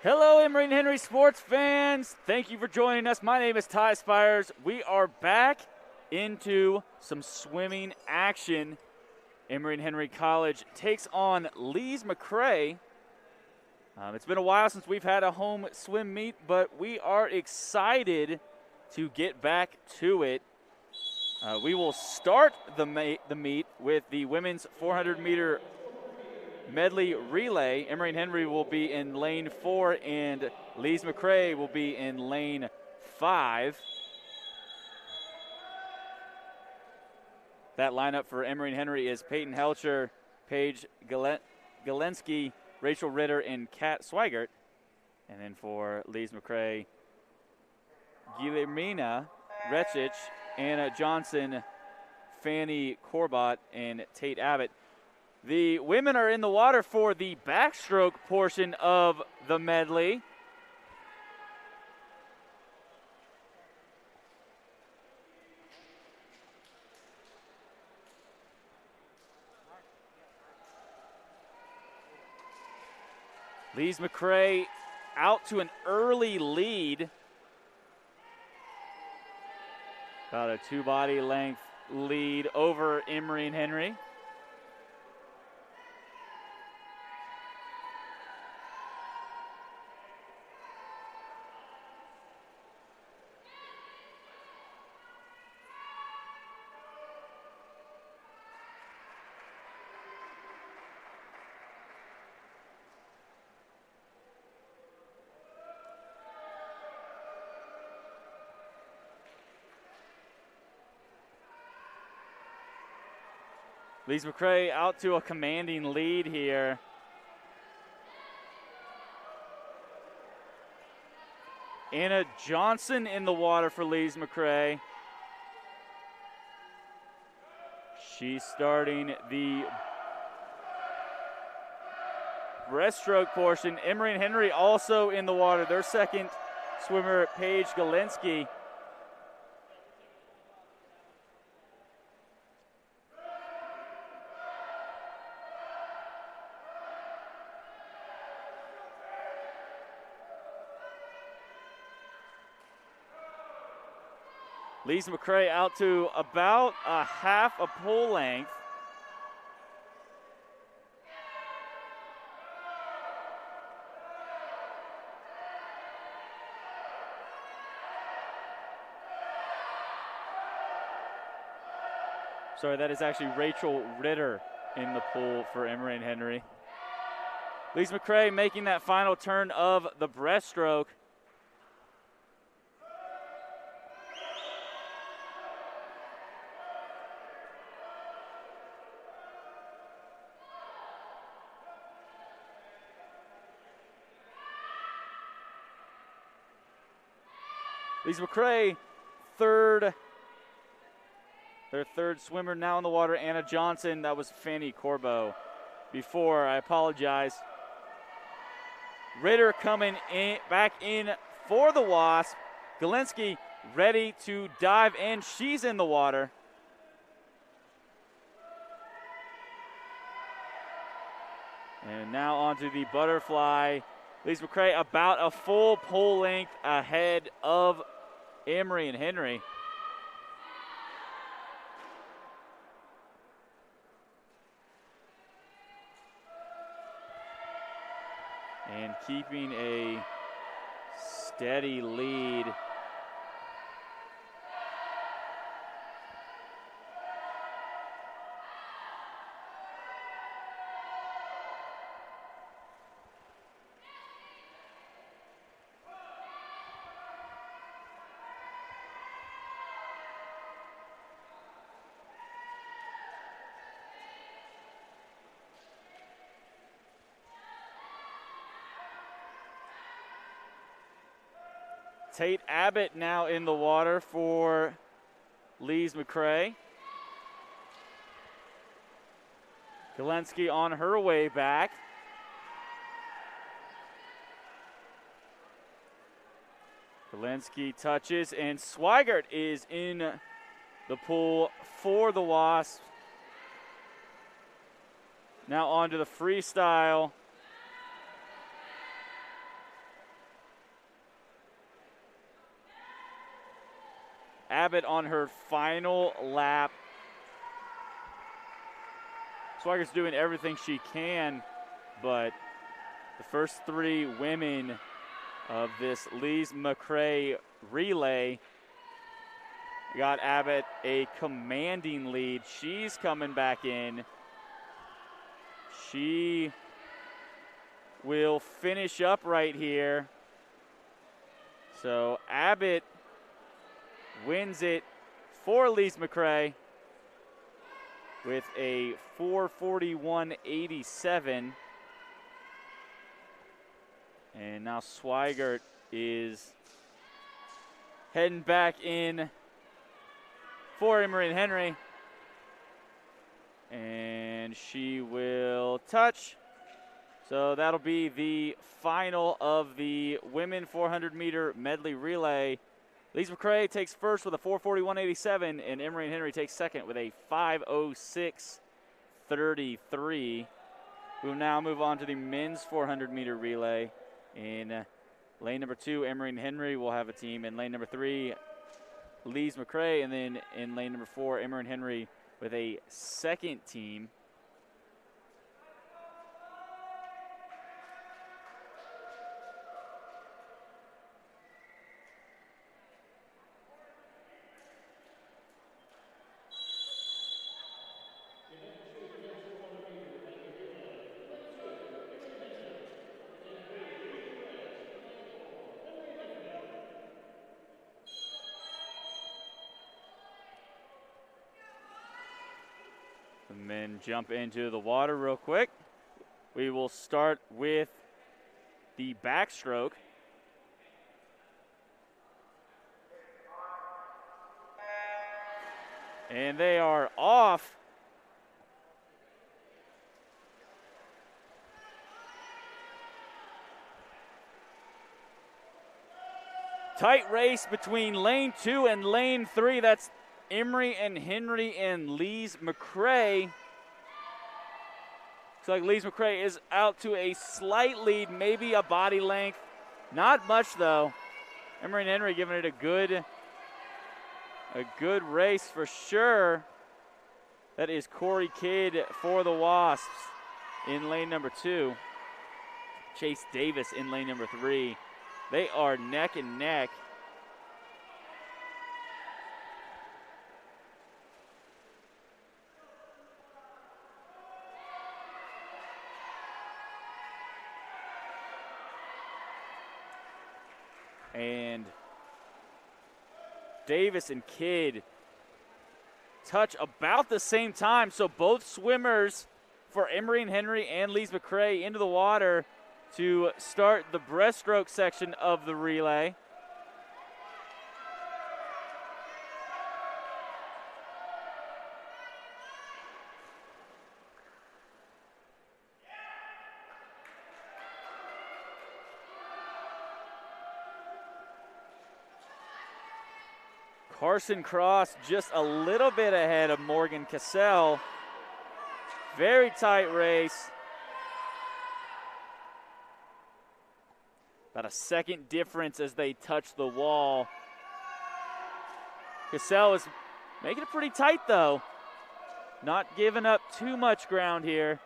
Hello, Emory and Henry sports fans. Thank you for joining us. My name is Ty Spires. We are back into some swimming action. Emory and Henry College takes on Lees-McRae. It's been a while since we've had a home swim meet, but we are excited to get back to it. We will start the meet with the women's 400-meter medley relay. Emory and Henry will be in lane 4, and Lees-McRae will be in lane 5. That lineup for Emory and Henry is Peyton Helcher, Paige Galensky, Rachel Ritter, and Kat Swigert. And then for Lees-McRae, Guillermina Recic, Anna Johnson, Fanny Corbett, and Tate Abbott. The women are in the water for the backstroke portion of the medley. Lees-McRae out to an early lead. About a 2-body length lead over Emory and Henry. Lees-McRae out to a commanding lead here. Anna Johnson in the water for Lees-McRae. She's starting the breaststroke portion. Emory and Henry also in the water. Their second swimmer, Paige Galensky. Lees-McRae out to about a half a pole length. Sorry, that is actually Rachel Ritter in the pool for Emory and Henry. Lees-McRae making that final turn of the breaststroke. Lees-McRae, their third swimmer now in the water, Anna Johnson. That was Fanny Corbo before. I apologize. Ritter coming in, back in for the Wasp. Galensky ready to dive in. She's in the water. And now onto the butterfly. Lees-McRae about a full pole length ahead of Emery and Henry. And keeping a steady lead. Tate Abbott now in the water for Lees-McRae. Galensky on her way back. Galensky touches, and Swigert is in the pool for the Wasps. Now on to the freestyle. Abbott on her final lap. Swigert's doing everything she can, but the first three women of this Lees-McRae relay got Abbott a commanding lead. She's coming back in. She will finish up right here. So Abbott wins it for Lees-McRae with a 4:41.87. And now Swigert is heading back in for Emery and Henry. And she will touch. So that'll be the final of the women 400-meter medley relay. Lees-McRae takes first with a 4:41.87, and Emery and Henry takes second with a 5:06.33. We'll now move on to the men's 400-meter relay. In lane number 2, Emery and Henry will have a team. In lane number 3, Lees-McRae, and then in lane number 4, Emery and Henry with a second team. The men jump into the water real quick. We will start with the backstroke. And they are off. Tight race between lane 2 and lane 3. That's Emery and Henry and Lees-McRae. Looks like Lees-McRae is out to a slight lead, maybe a body length. Not much though. Emery and Henry giving it a good race for sure. That is Corey Kidd for the Wasps in lane number 2. Chase Davis in lane number 3. They are neck and neck. And Davis and Kidd touch about the same time. So both swimmers for Emery and Henry and Lees-McRae into the water to start the breaststroke section of the relay. Carson Cross just a little bit ahead of Morgan Cassell. Very tight race. About a second difference as they touch the wall. Cassell is making it pretty tight, though. Not giving up too much ground here.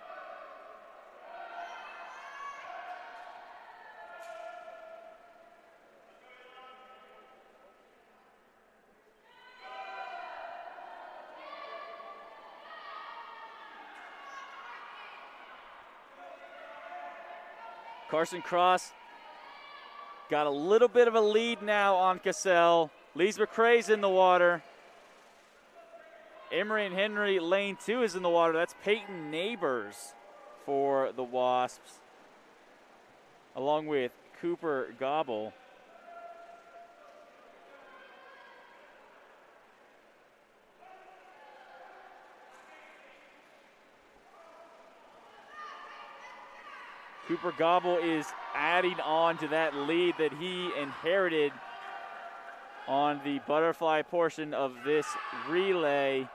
Carson Cross got a little bit of a lead now on Cassell. Lees-McRae's in the water. Emery and Henry, lane 2 is in the water. That's Peyton Neighbors for the Wasps, along with Cooper Gobble. Cooper Gobble is adding on to that lead that he inherited on the butterfly portion of this relay.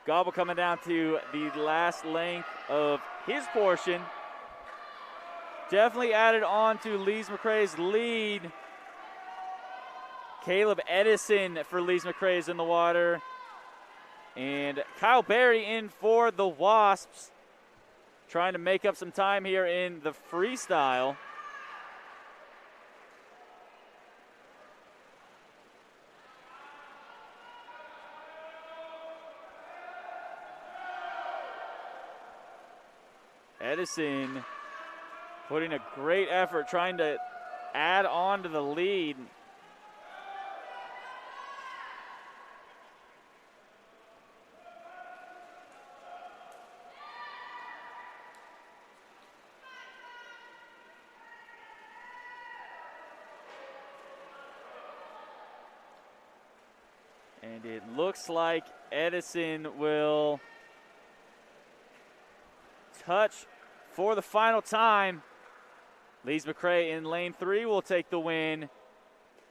Gobble coming down to the last length of his portion. Definitely added on to Lees-McRae's lead. Caleb Edison for Lees-McRae is in the water. And Kyle Berry in for the Wasps, trying to make up some time here in the freestyle. Edison putting a great effort, trying to add on to the lead. And it looks like Edison will touch for the final time. Lees-McRae in lane 3 will take the win.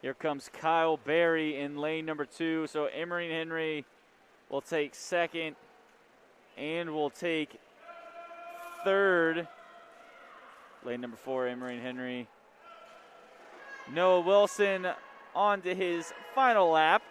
Here comes Kyle Berry in lane number 2. So Emery and Henry will take second and will take third. Lane number 4, Emery and Henry. Noah Wilson on to his final lap.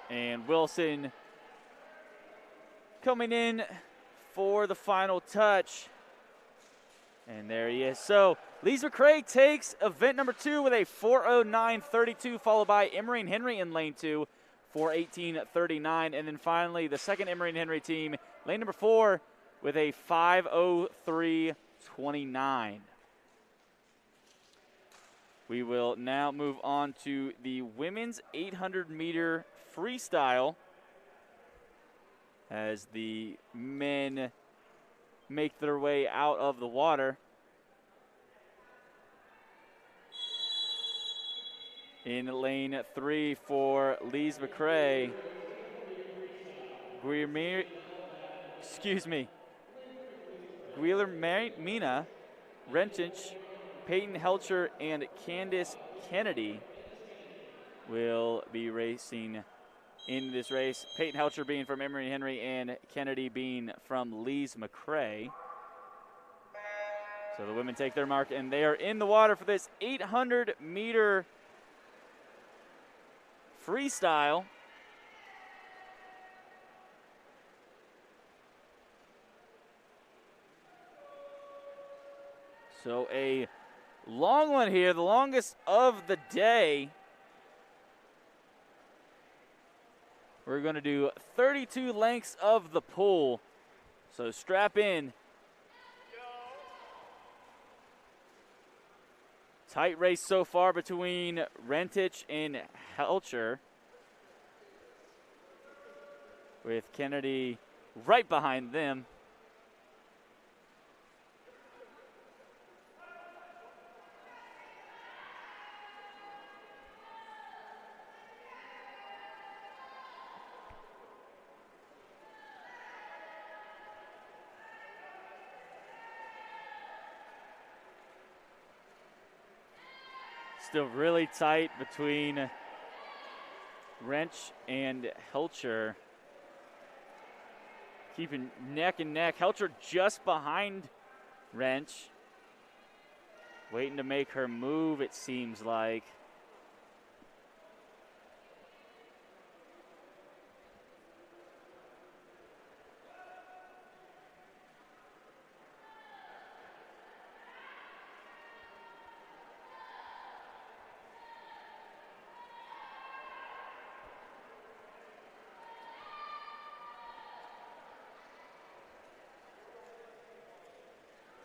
And Wilson coming in for the final touch. And there he is. So Lees-McRae takes event number 2 with a 4:09.32, followed by Emery and Henry in lane 2, 4:18.39. And then finally the second Emery and Henry team, lane number 4, with a 5:03.29. We will now move on to the women's 800-meter freestyle as the men make their way out of the water. In lane 3 for Lees-McRae, Guillermina Rentich, Peyton Helcher, and Candace Kennedy will be racing in this race. Peyton Helcher being from Emery and Henry, and Kennedy being from Lees-McRae. So the women take their mark, and they are in the water for this 800-meter freestyle. So a long one here, the longest of the day. We're going to do 32 lengths of the pool. So strap in. Tight race so far between Rentich and Helcher, with Kennedy right behind them. Still really tight between Wrench and Helcher. Keeping neck and neck. Helcher just behind Wrench. Waiting to make her move, it seems like.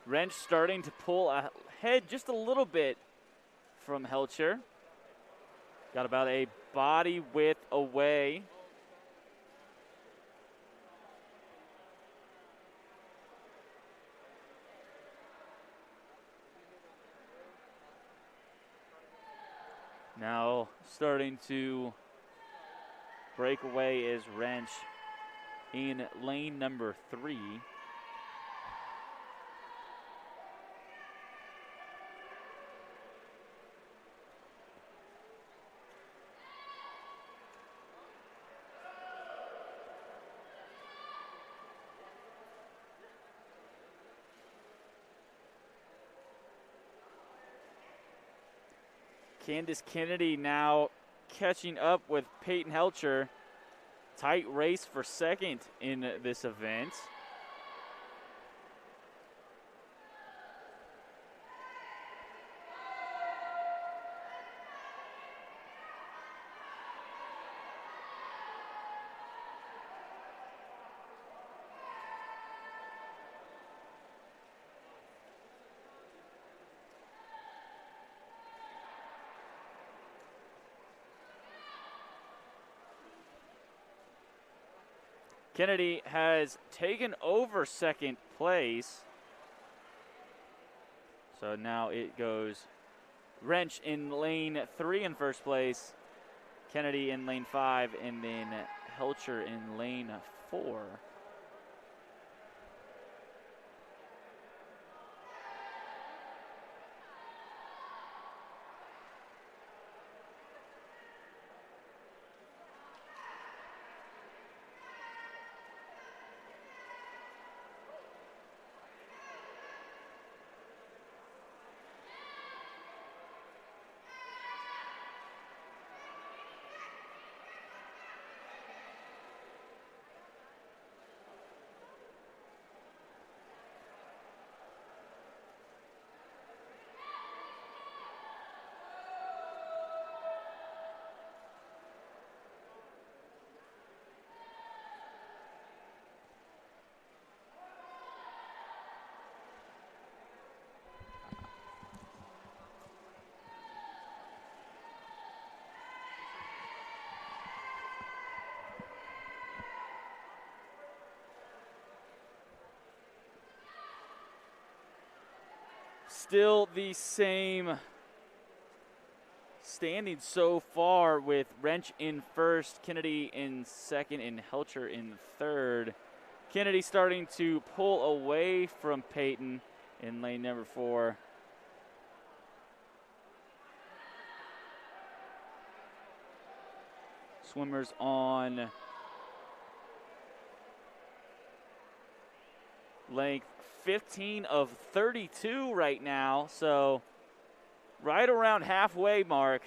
Wrench starting to pull ahead just a little bit from Helcher. Got about a body width away. Now starting to break away is Wrench in lane number 3. Candace Kennedy now catching up with Peyton Helcher. Tight race for second in this event. Kennedy has taken over second place. So now it goes Wrench in lane 3 in first place, Kennedy in lane 5, and then Helcher in lane 4. Still the same standing so far, with Wrench in first, Kennedy in second, and Helcher in third. Kennedy starting to pull away from Peyton in lane number 4. Swimmers on length 15 of 32 right now, so right around halfway mark.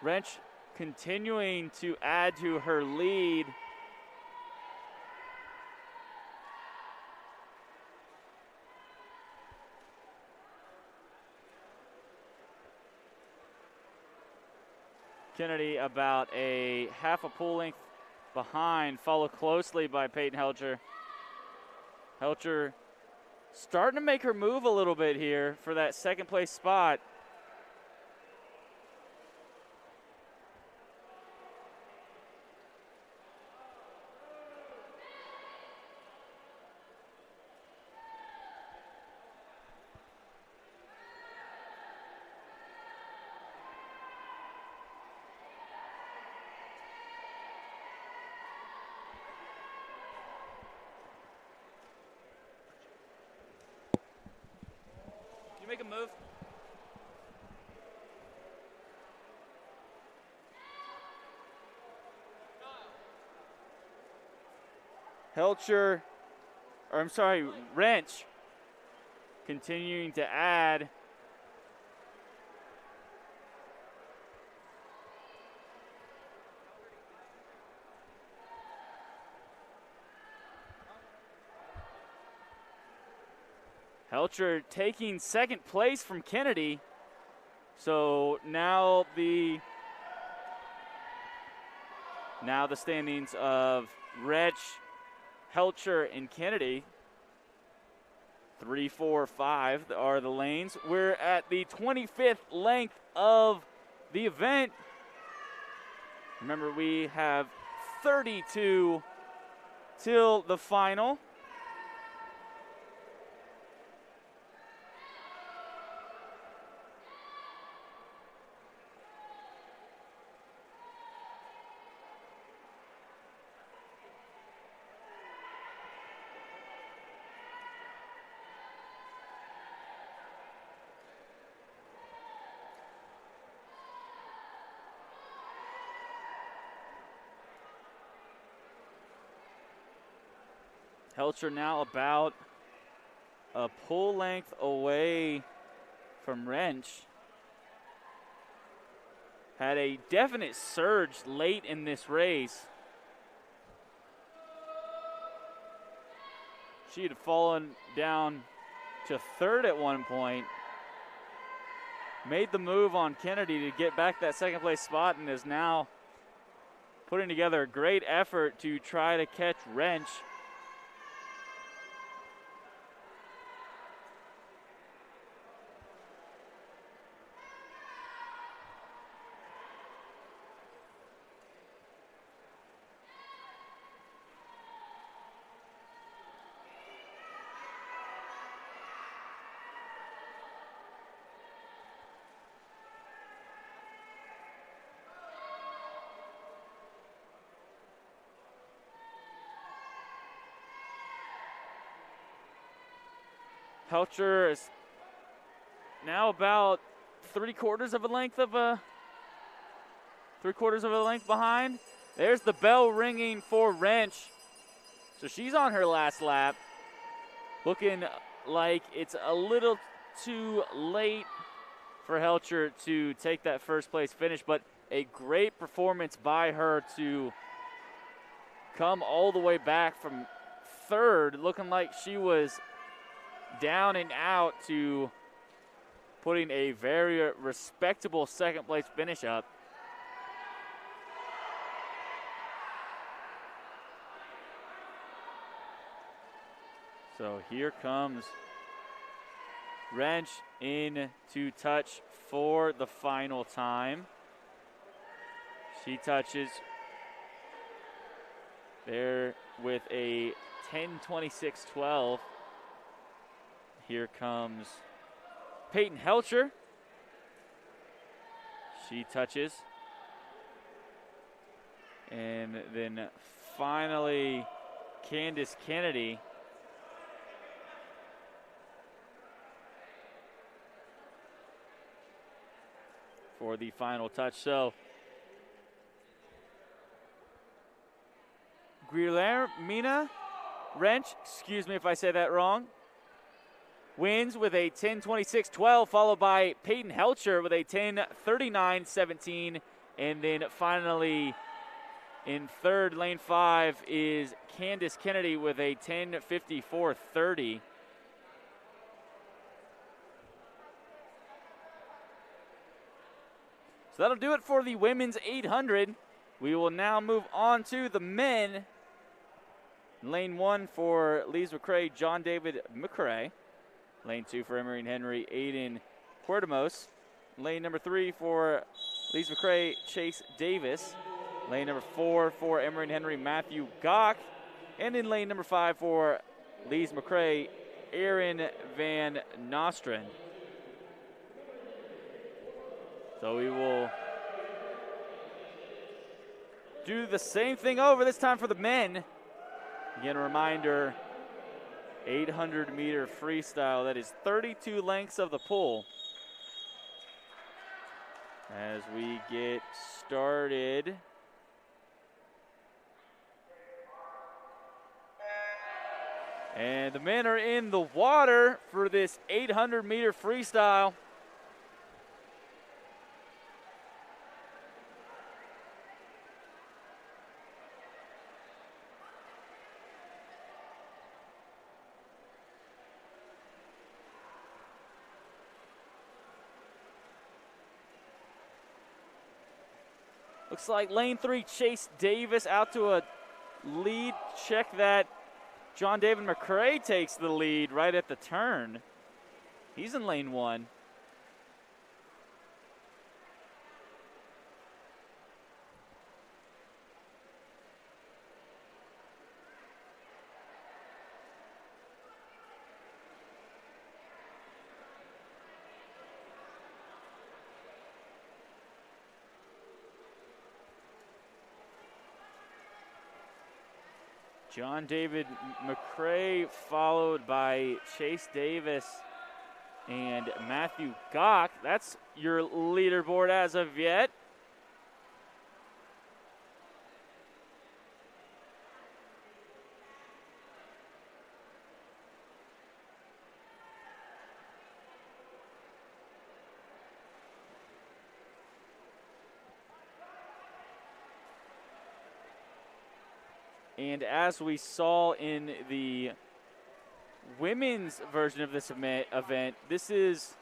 Wrench continuing to add to her lead. Kennedy about a half a pole length behind, followed closely by Peyton Helcher. Helcher starting to make her move a little bit here for that second place spot. Make a move. Helcher, or I'm sorry, Wrench continuing to add. Helcher taking second place from Kennedy. So now the standings of Wrench, Helcher, and Kennedy. 3, 4, 5 are the lanes. We're at the 25th length of the event. Remember, we have 32 till the final. Helcher now about a pull length away from Wrench. Had a definite surge late in this race. She had fallen down to third at one point. Made the move on Kennedy to get back that second place spot and is now putting together a great effort to try to catch Wrench. Helcher is now about 3/4 of a length behind. There's the bell ringing for Wrench. So she's on her last lap. Looking like it's a little too late for Helcher to take that first place finish, but a great performance by her to come all the way back from third, looking like she was down and out, to putting a very respectable second place finish up. So here comes Wrench in to touch for the final time. She touches there with a 10:26.12. Here comes Peyton Helcher. She touches. And then finally, Candace Kennedy. For the final touch. So, Guillermina Wrench, excuse me if I say that wrong, wins with a 10:26.12, followed by Peyton Helcher with a 10:39.17, And then finally, in third, lane 5 is Candace Kennedy with a 10:54.30. So that'll do it for the women's 800. We will now move on to the men. Lane 1 for Lees-McRae, John David McRae. Lane 2 for Emery and Henry, Aiden Puertamos. Lane number 3 for Lees-McRae, Chase Davis. Lane number 4 for Emery and Henry, Matthew Gock. And in lane number 5 for Lees-McRae, Aaron Van Nostrand. So we will do the same thing over, this time for the men. Again, a reminder, 800-meter freestyle. That is 32 lengths of the pole. As we get started. And the men are in the water for this 800-meter freestyle. Looks like lane 3, Chase Davis out to a lead. Check that. John David McRae takes the lead right at the turn. He's in lane 1. John David McRae followed by Chase Davis and Matthew Gock. That's your leaderboard as of yet. And as we saw in the women's version of this event, this is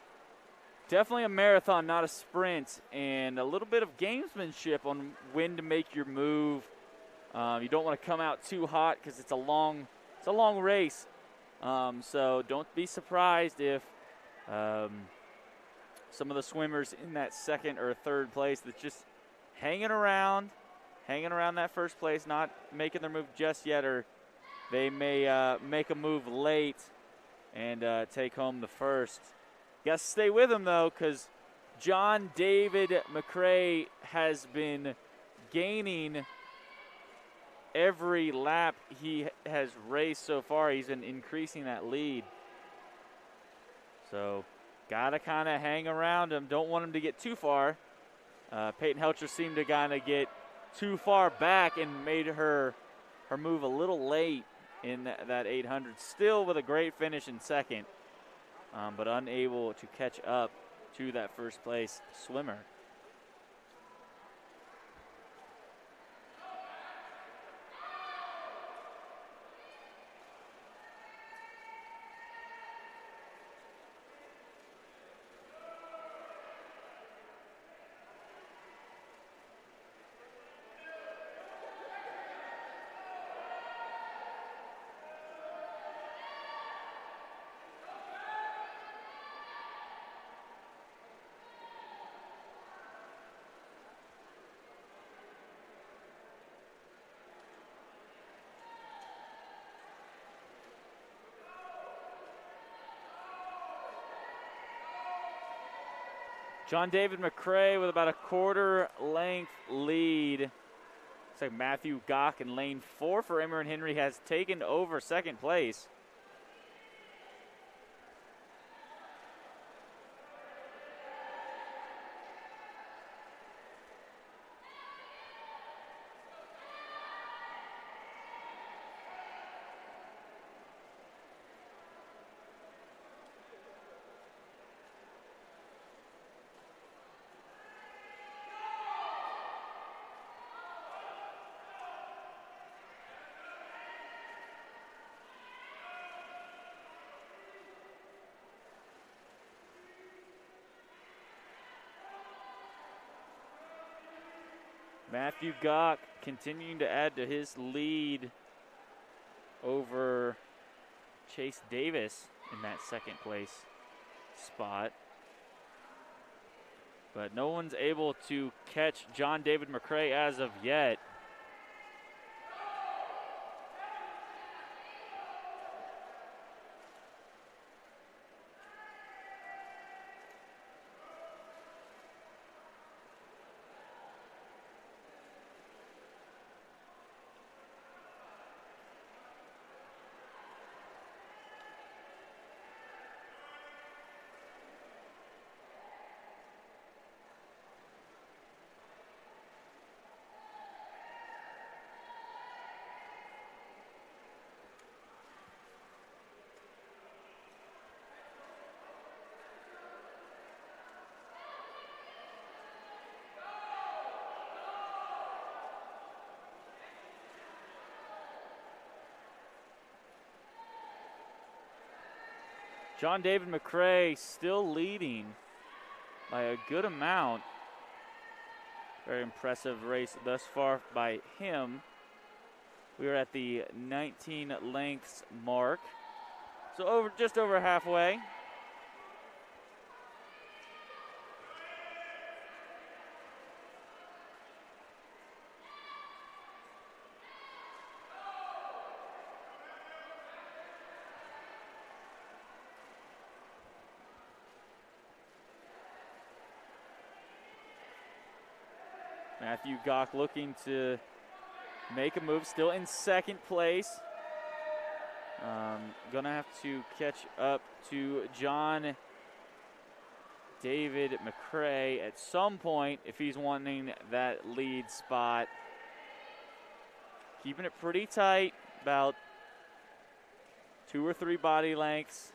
definitely a marathon, not a sprint, and a little bit of gamesmanship on when to make your move. You don't want to come out too hot because it's a long race. So don't be surprised if some of the swimmers in that second or third place that's just hanging around that first place, not making their move just yet, or they may make a move late and take home the first. You got to stay with them, though, because John David McRae has been gaining every lap he has raced so far. He's been increasing that lead. So got to kind of hang around him. Don't want him to get too far. Peyton Helcher seemed to kind of get too far back and made her move a little late in that 800. Still with a great finish in second, but unable to catch up to that first place swimmer. John David McRae with about a quarter length lead. Looks like Matthew Gock in lane 4 for Emery and Henry has taken over second place. Matthew Gock continuing to add to his lead over Chase Davis in that second place spot. But no one's able to catch John David McRae as of yet. John David McRae still leading by a good amount. Very impressive race thus far by him. We are at the 19 lengths mark, so just over halfway. Matthew Gock looking to make a move, still in second place. Gonna have to catch up to John David McRae at some point if he's wanting that lead spot. Keeping it pretty tight, about 2 or 3 body lengths.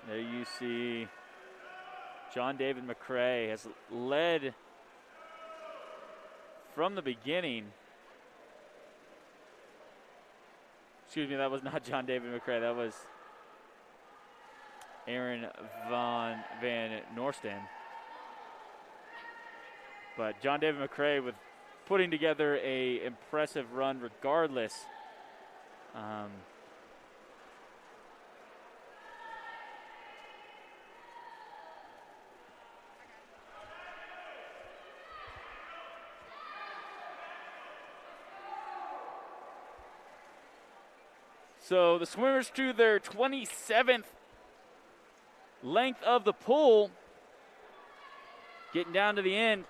There you see John David McRae has led from the beginning. Excuse me, that was not John David McRae. That was Aaron Van Norsten. But John David McRae with putting together a impressive run regardless. So the swimmers to their 27th length of the pool, getting down to the end.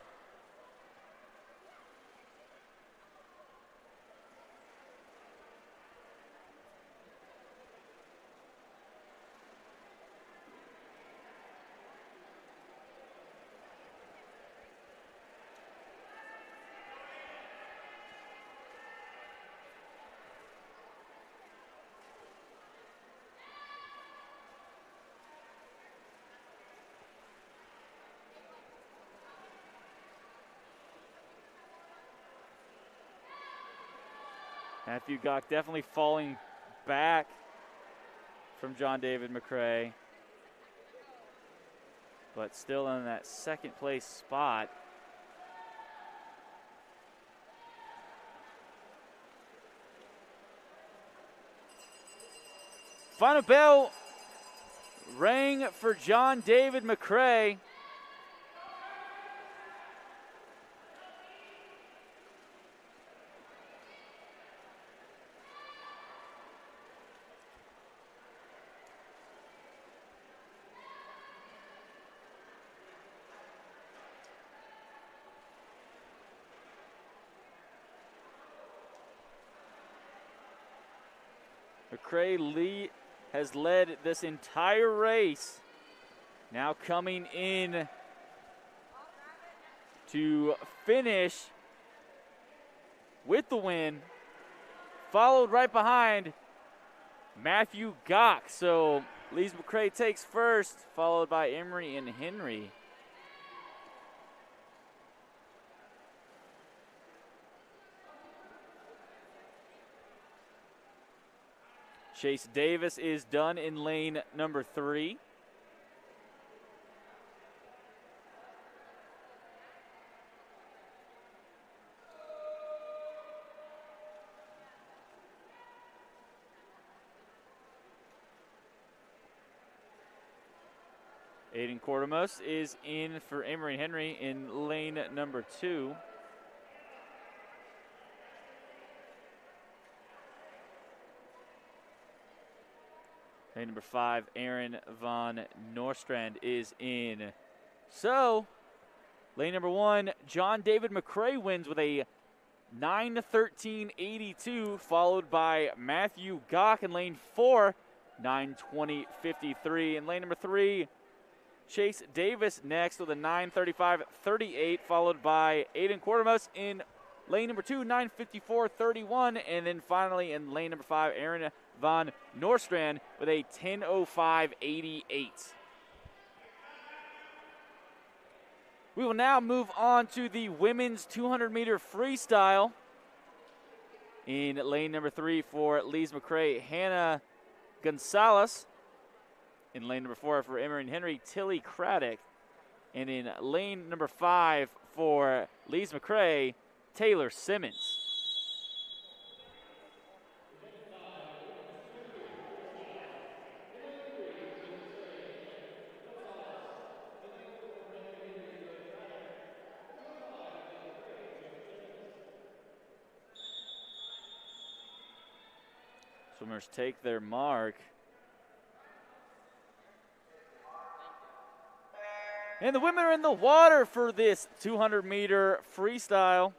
Matthew Gock definitely falling back from John David McRae, but still in that second place spot. Final bell rang for John David McRae. McRae has led this entire race Now coming in to finish with the win, followed right behind Matthew Gock. So Lees-McRae takes first, followed by Emery and Henry. Chase Davis is done in lane number 3. Aiden Cordomos is in for Emery and Henry in lane number 2. Lane number 5, Aaron Von Norstrand is in. So, lane number 1, John David McRae wins with a 9:13.82, followed by Matthew Gock in lane 4, 9:20.53. In lane number 3, Chase Davis next with a 9:35.38, followed by Aiden Cordomos in lane number 2, 9:54.31. And then finally in lane number 5, Aaron Von Norstrand with a 10:05.88. We will now move on to the women's 200-meter freestyle. In lane number 3 for Lees-McRae, Hannah Gonzalez. In lane number 4 for Emery and Henry, Tilly Craddock. And in lane number 5 for Lees-McRae, Taylor Simmons. Swimmers take their mark. And the women are in the water for this 200-meter freestyle.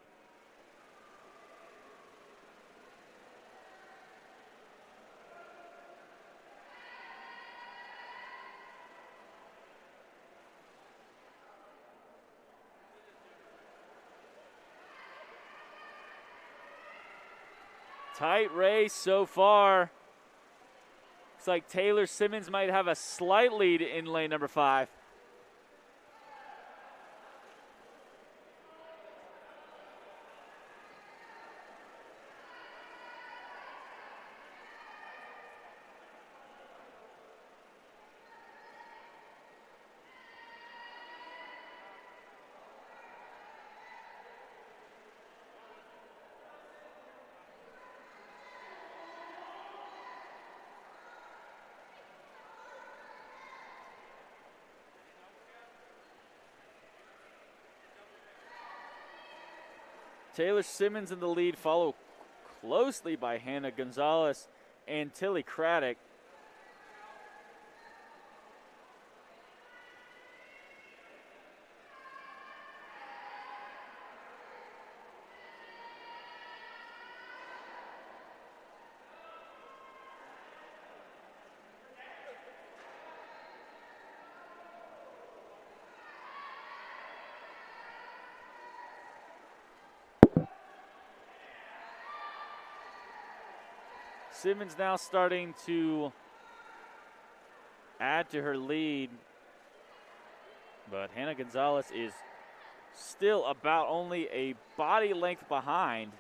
Tight race so far. Looks like Taylor Simmons might have a slight lead in lane number 5. Taylor Simmons in the lead, followed closely by Hannah Gonzalez and Tilly Craddock. Simmons now starting to add to her lead, but Hannah Gonzalez is still about only a body length behind.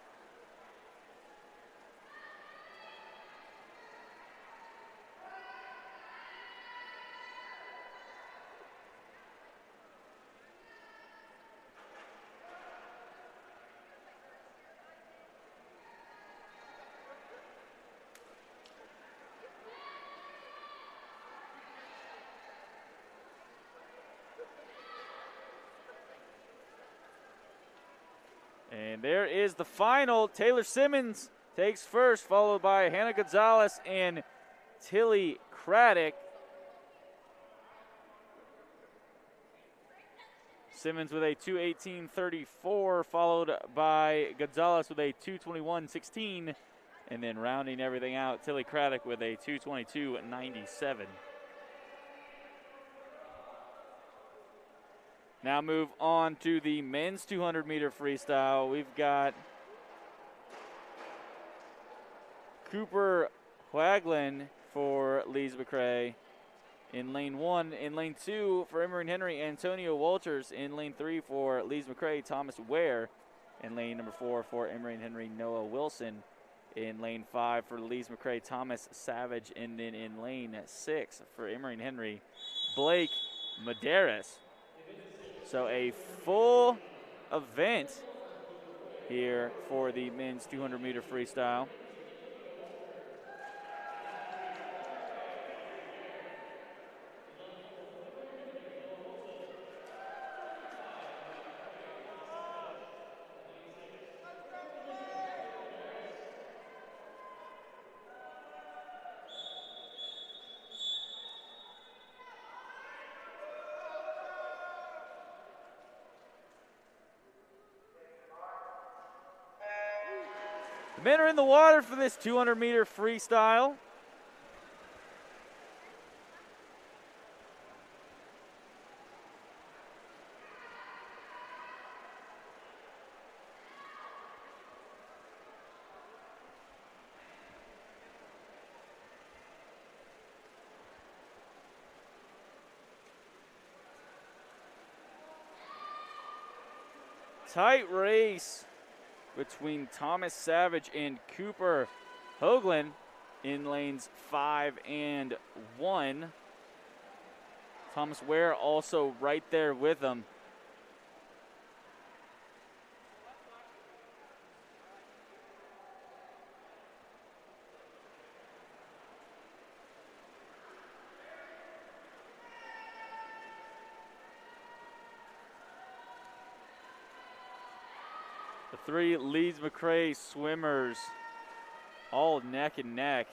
And there is the final. Taylor Simmons takes first, followed by Hannah Gonzalez and Tilly Craddock. Simmons with a 2:18.34, followed by Gonzalez with a 2:21.16. And then rounding everything out, Tilly Craddock with a 2:22.97. Now move on to the men's 200-meter freestyle. We've got Cooper Huaglin for Lees-McRae in lane 1. In lane 2 for Emory and Henry, Antonio Walters. In lane 3 for Lees-McRae, Thomas Ware. In lane number 4 for Emory and Henry, Noah Wilson. In lane 5 for Lees-McRae, Thomas Savage. And then in lane 6 for Emory and Henry, Blake Medeiros. So a full event here for the men's 200-meter freestyle. The men are in the water for this 200-meter freestyle. Tight race between Thomas Savage and Cooper Hoagland in lanes 5 and 1. Thomas Ware also right there with them. The three Lees-McRae swimmers all neck and neck.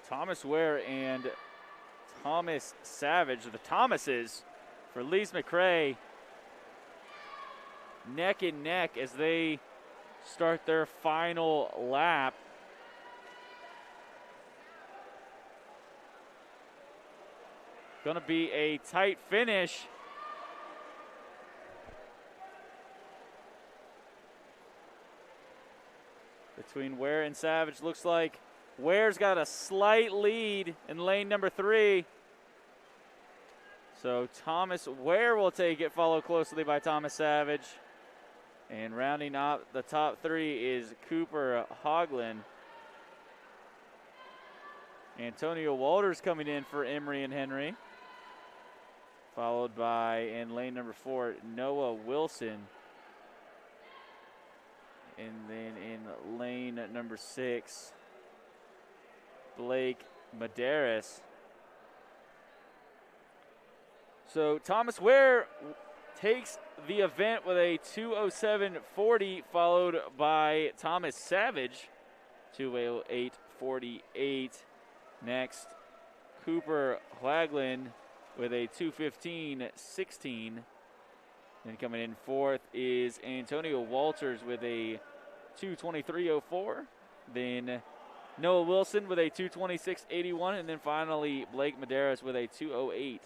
Thomas Ware and Thomas Savage, the Thomases for Lees-McRae, neck and neck as they start their final lap. Going to be a tight finish. Between Ware and Savage, looks like Ware's got a slight lead in lane number 3. So Thomas Ware will take it, followed closely by Thomas Savage. And rounding out the top 3 is Cooper Hoagland. Antonio Walters coming in for Emory and Henry. Followed by, in lane number 4, Noah Wilson. And then in lane number 6, Blake Medeiros. So Thomas Ware takes the event with a 2:07.40, followed by Thomas Savage, 2:08.48. Next, Cooper Huaglin with a 2:15.16. Then coming in fourth is Antonio Walters with a 2:23.04. Then Noah Wilson with a 2:26.81, and then finally Blake Medeiros with a 2:08.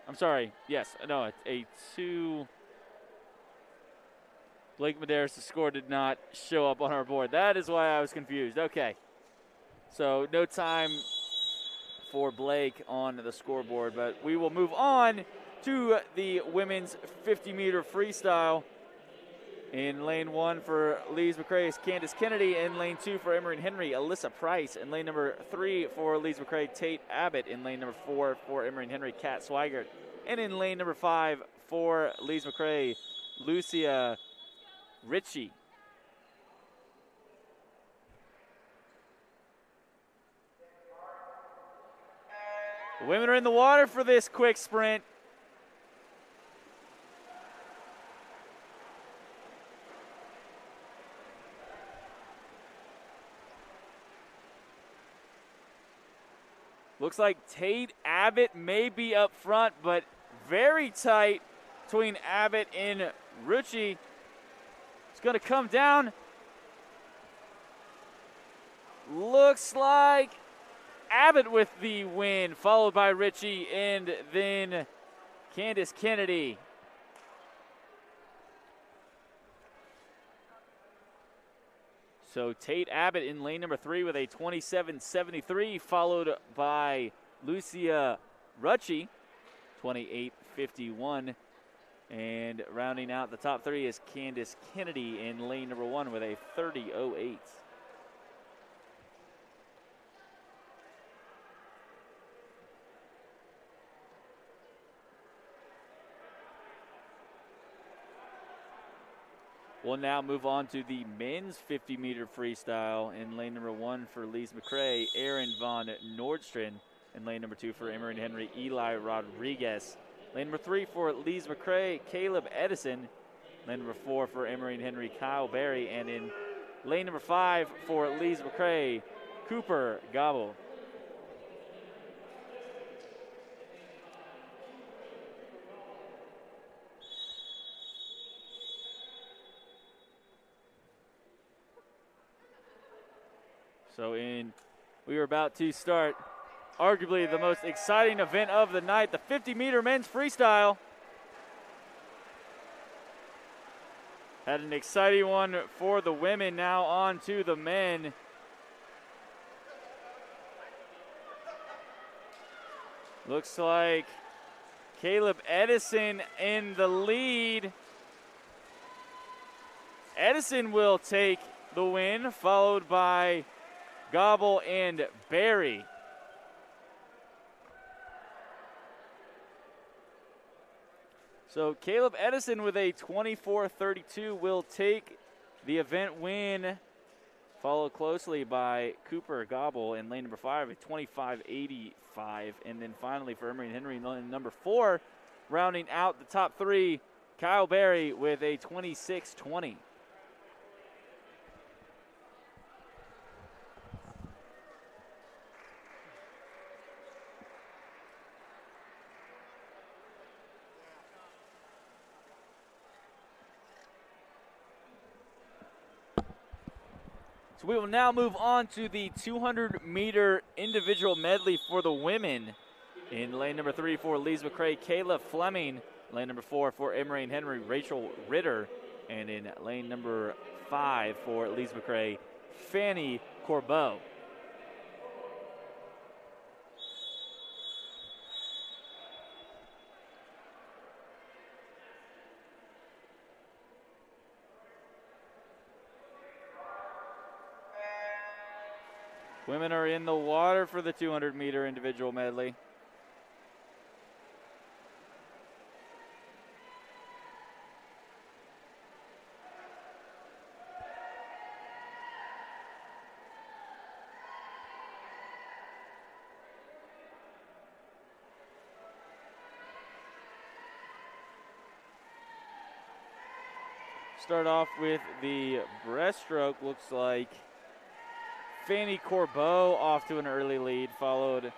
I'm sorry, yes, no, a 2. Blake Medeiros' score did not show up on our board. That is why I was confused. Okay, so no time for Blake on the scoreboard, but we will move on to the women's 50-meter freestyle. In lane 1 for Lees-McRae is Candace Kennedy. In lane 2 for Emory and Henry, Alyssa Price. In lane number 3 for Lees-McRae, Tate Abbott. In lane number 4 for Emory and Henry, Kat Swigert. And in lane number 5 for Lees-McRae, Lucia Ritchie. The women are in the water for this quick sprint. Looks like Tate Abbott may be up front, but very tight between Abbott and Rucci. It's going to come down. Looks like Abbott with the win, followed by Ritchie and then Candace Kennedy. So Tate Abbott in lane number 3 with a 27.73, followed by Lucia Rucci, 28.51. And rounding out the top 3 is Candace Kennedy in lane number 1 with a 30.08. We'll now move on to the men's 50-meter freestyle. In lane number 1 for Lees-McRae, Aaron Von Nordstrand. In lane number 2 for Emory and Henry, Eli Rodriguez. Lane number 3 for Lees-McRae, Caleb Edison. Lane number 4 for Emory and Henry, Kyle Berry. And in lane number 5 for Lees-McRae, Cooper Gobble. So we are about to start arguably the most exciting event of the night, the 50-meter men's freestyle. Had an exciting one for the women, now on to the men. Looks like Caleb Edison in the lead. Edison will take the win, followed by Gobble and Berry. So Caleb Edison with a 24.32 will take the event win, followed closely by Cooper Gobble in lane number 5 at 25.85. And then finally for Emory and Henry in lane number 4, rounding out the top 3, Kyle Berry with a 26.20. So we will now move on to the 200-meter individual medley for the women. In lane number 3 for Lees-McRae, Kayla Fleming. Lane number 4 for Emory and Henry, Rachel Ritter. And in lane number 5 for Lees-McRae, Fanny Corbeau. Women are in the water for the 200-meter individual medley. Start off with the breaststroke. Looks like Fanny Corbeau off to an early lead, followed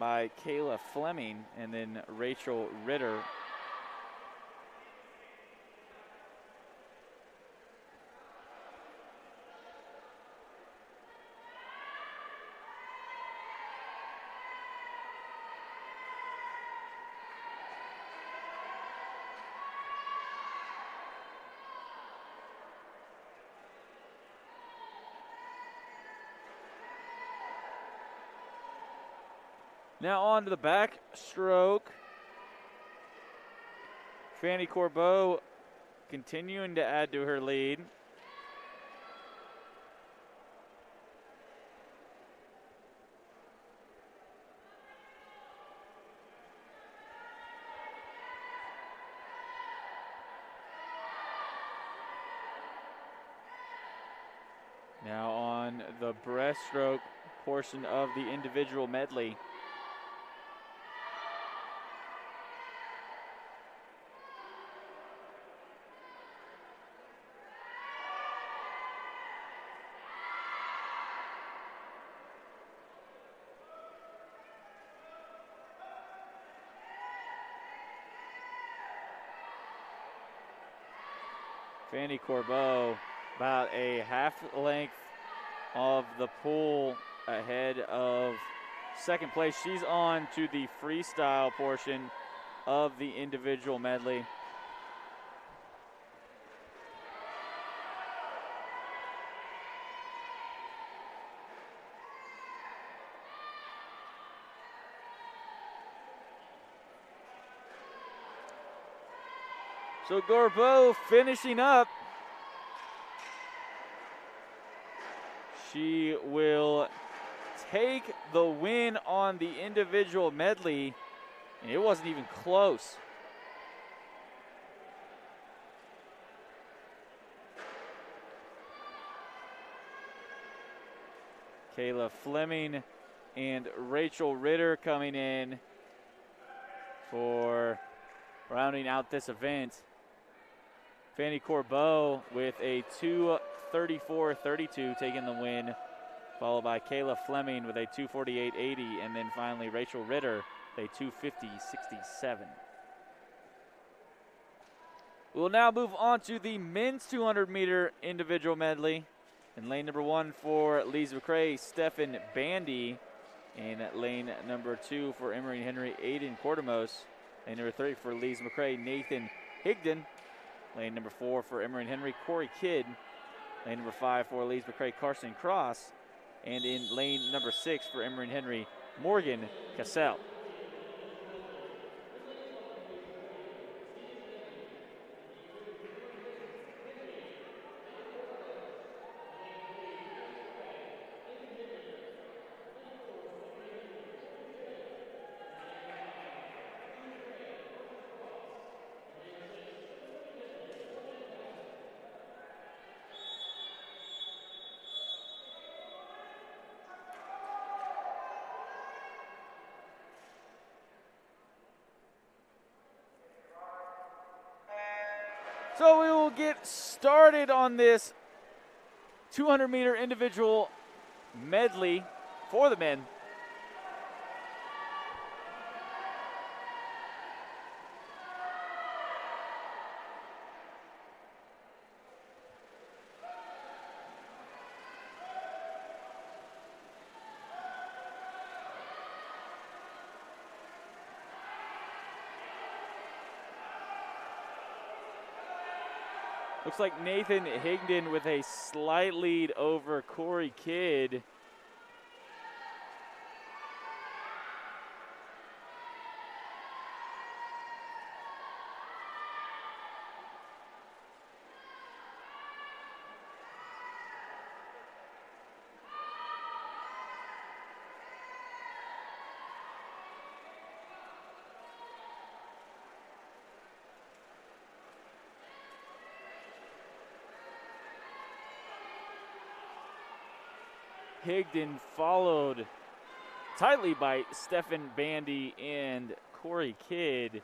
by Kayla Fleming and then Rachel Ritter. Now on to the backstroke. Fanny Corbeau continuing to add to her lead. Now on the breaststroke portion of the individual medley. Fanny Corbeau about a half length of the pool ahead of second place. She's on to the freestyle portion of the individual medley. So Corbeau finishing up. She will take the win on the individual medley, and it wasn't even close. Kayla Fleming and Rachel Ritter coming in for rounding out this event. Fanny Corbeau with a 2:34.32 taking the win, followed by Kayla Fleming with a 2:48.80, and then finally Rachel Ritter with a 2:50.67. We'll now move on to the men's 200-meter individual medley. In lane number 1 for Lees-McRae, Stephen Bandy. In lane number 2 for Emory Henry, Aiden Cortemos. Lane number 3 for Lees-McRae, Nathan Higdon. Lane number 4 for Emory Henry, Corey Kidd. Lane number 5 for Lees-McRae, Carson Cross. And in lane number 6 for Emory Henry, Morgan Cassell. So we will get started on this 200-meter individual medley for the men. Looks like Nathan Higdon with a slight lead over Corey Kidd. Higdon followed tightly by Stephen Bandy and Corey Kidd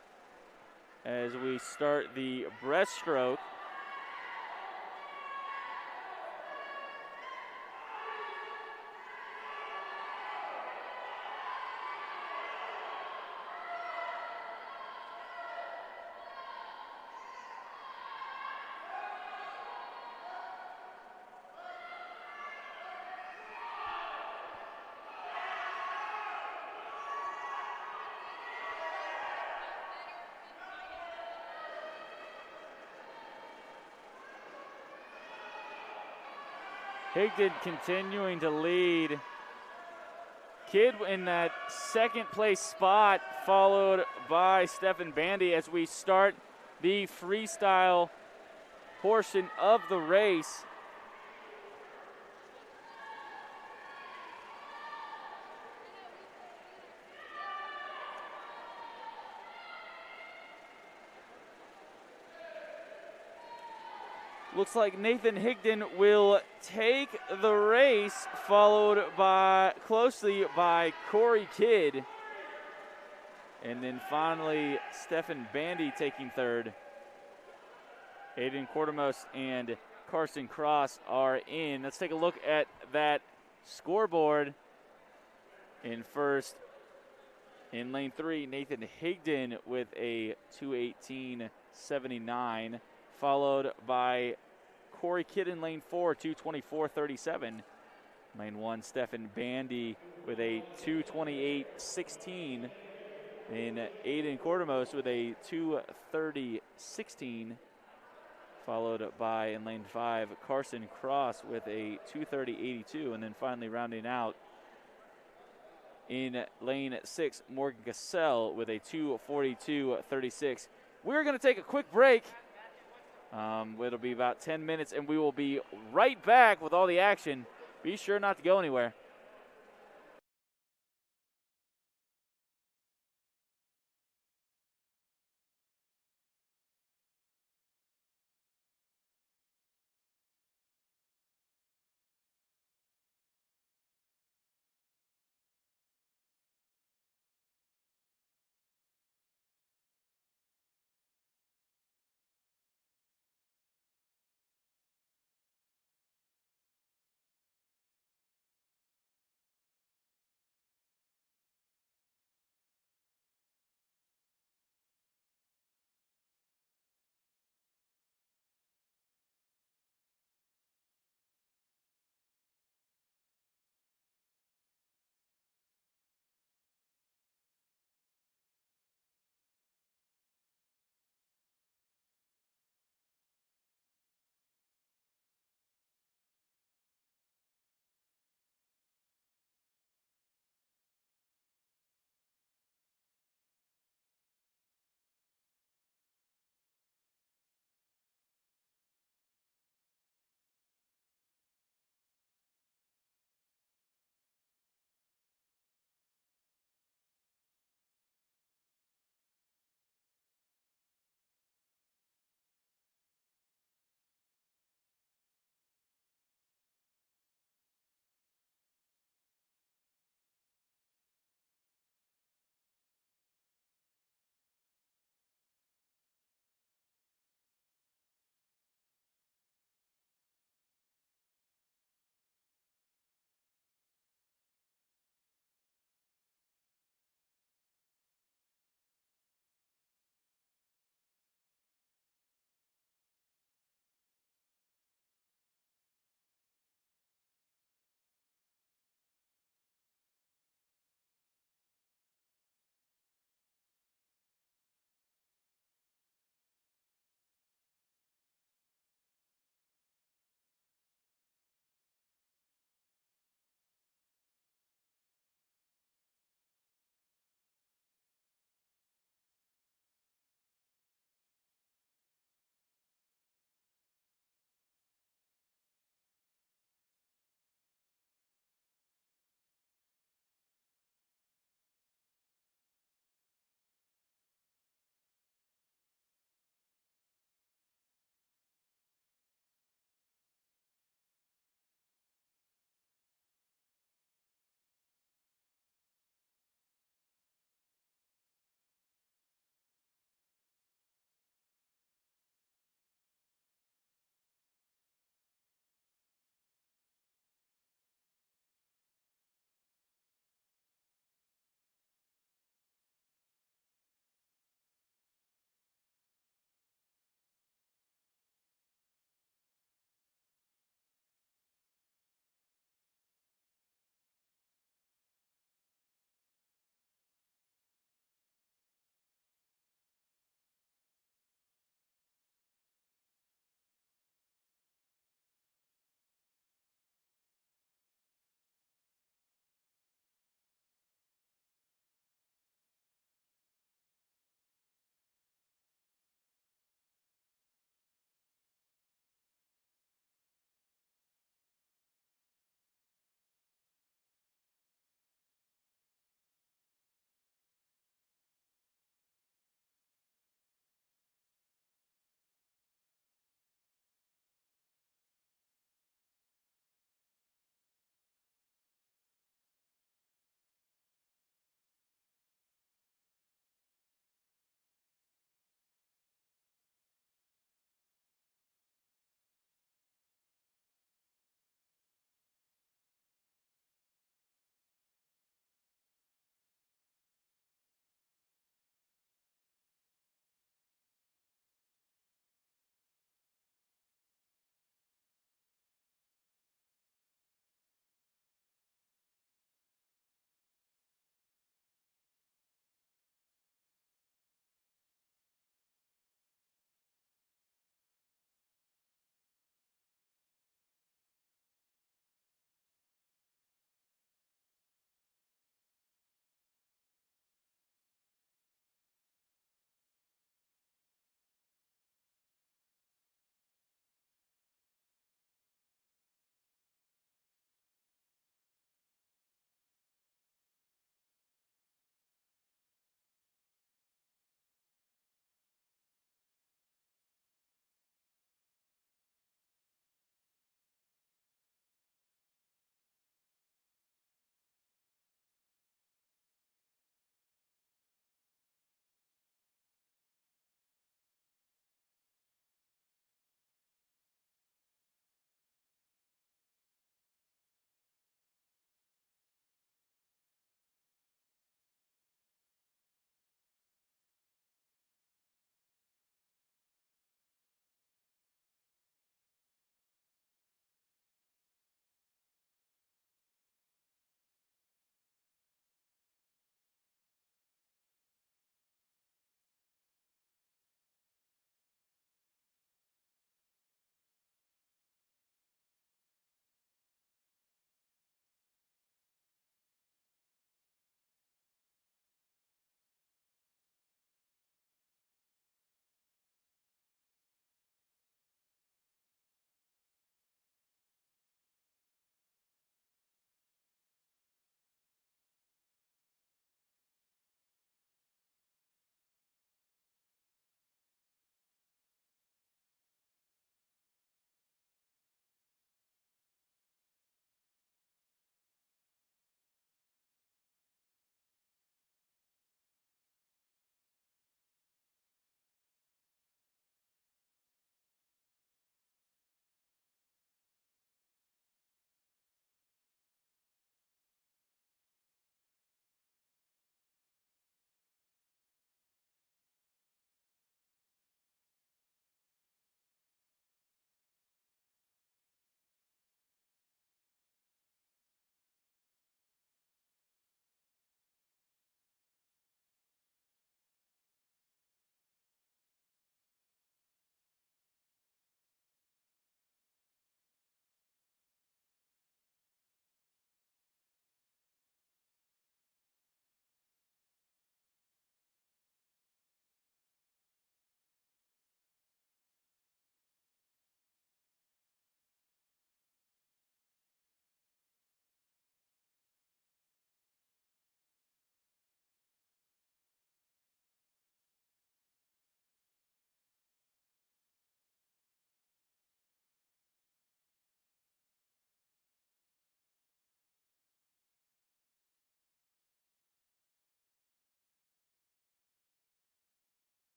as we start the breaststroke. Higdon continuing to lead. Kidd in that second place spot, followed by Stephen Bandy as we start the freestyle portion of the race. Looks like Nathan Higdon will take the race, followed by closely by Corey Kidd. And then finally, Stephen Bandy taking third. Aiden Cortemos and Carson Cross are in. Let's take a look at that scoreboard. In first, in lane 3, Nathan Higdon with a 2:18.79. followed by Corey Kidd in lane 4, 2:24.37. Lane 1, Stefan Bandy with a 2:28.16. And Aiden Cordomos with a 2:30.16. Followed by, in lane 5, Carson Cross with a 2:30.82. And then finally rounding out in lane 6, Morgan Cassell with a 2:42.36. We're going to take a quick break. It'll be about 10 minutes, and we will be right back with all the action. Be sure not to go anywhere.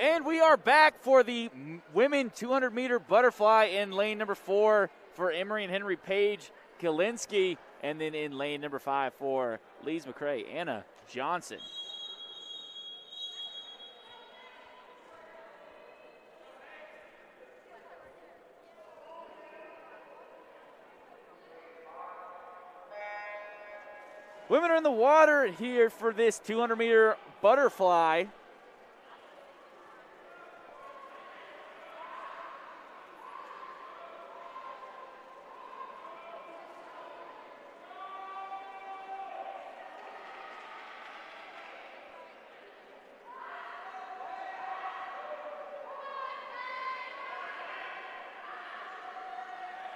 And we are back for the women 200-meter butterfly in lane number 4 for Emory and Henry, Paige Galinsky. And then in lane number 5 for Lees-McRae, Anna Johnson. Women are in the water here for this 200-meter butterfly.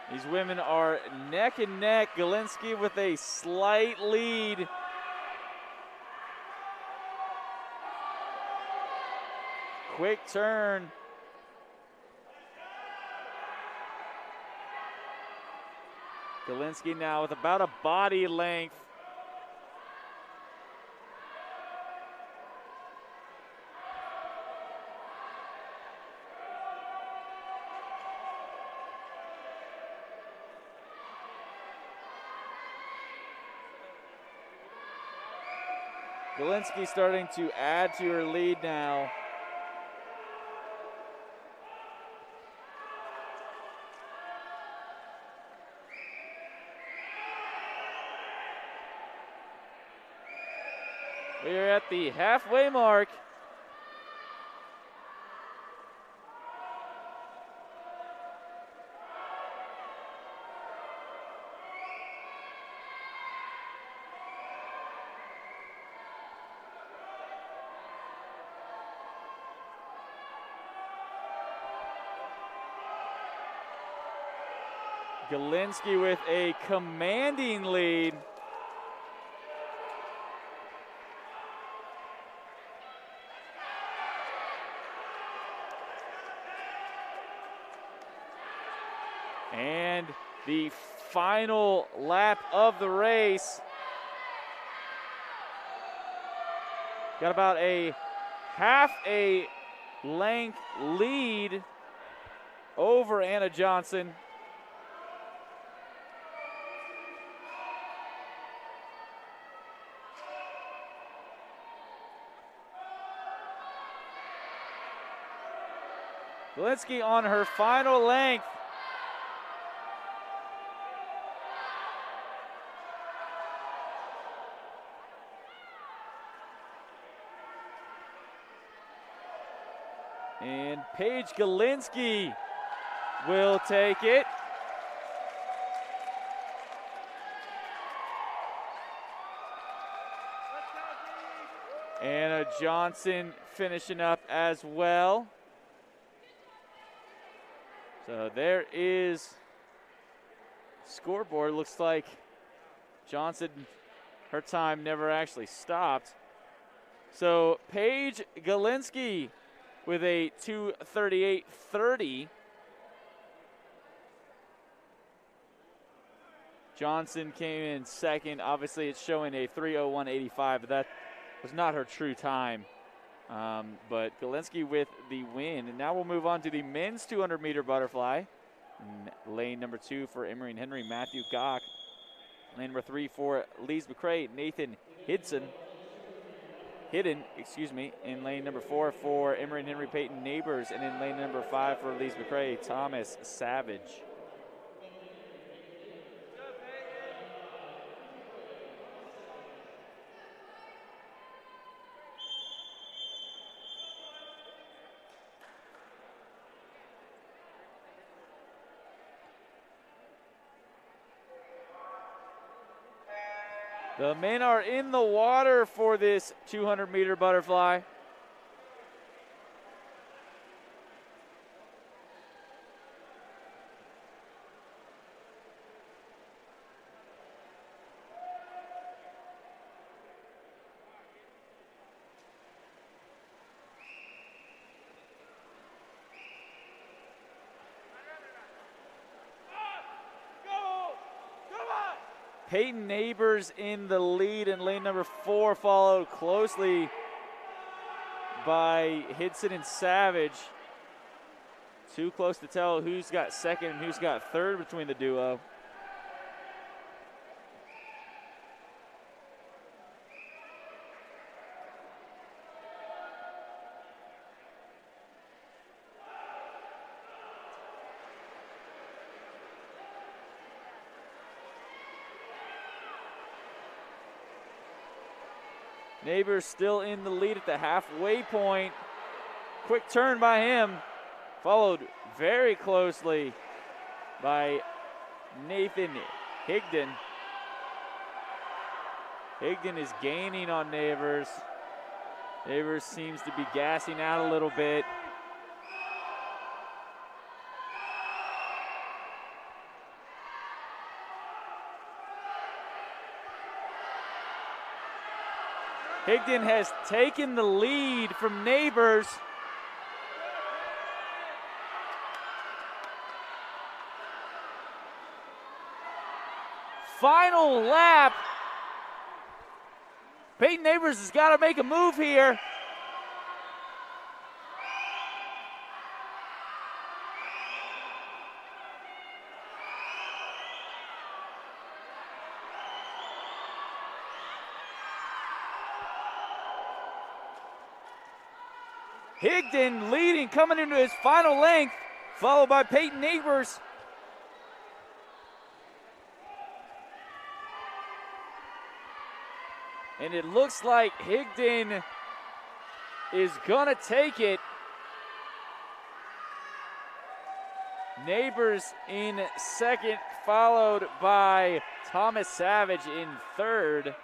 These women are neck and neck. Galinsky with a slight lead. Quick turn. Galinsky now with about a body length. Galinsky starting to add to her lead now. We are at the halfway mark. Galinsky with a commanding lead. And the final lap of the race. Got about a half a length lead over Anna Johnson. Galinsky on her final length. And Paige Galinsky will take it. Anna Johnson finishing up as well. So there is scoreboard. Looks like Johnson, her time never actually stopped. So Paige Galinsky with a 2:38.30. Johnson came in second. Obviously, it's showing a 3:01.85, but that was not her true time. But Galinsky with the win. And now we'll move on to the men's 200-meter butterfly. Lane number 2 for Emory and Henry, Matthew Gock. Lane number 3 for Lees-McRae, Nathan Hidden, in lane number 4 for Emory and Henry, Peyton Neighbors, and in lane number 5 for Lees-McRae, Thomas Savage. The men are in the water for this 200-meter butterfly. Peyton Neighbors in the lead, and lane number 4 followed closely by Hidson and Savage. Too close to tell who's got second and who's got third between the duo. Neighbors still in the lead at the halfway point. Quick turn by him, followed very closely by Nathan Higdon. Higdon is gaining on Neighbors. Neighbors seems to be gassing out a little bit. Higdon has taken the lead from Neighbors. Final lap. Peyton Neighbors has got to make a move here. Higdon leading, coming into his final length, followed by Peyton Neighbors. And it looks like Higdon is gonna take it. Neighbors in second, followed by Thomas Savage in third.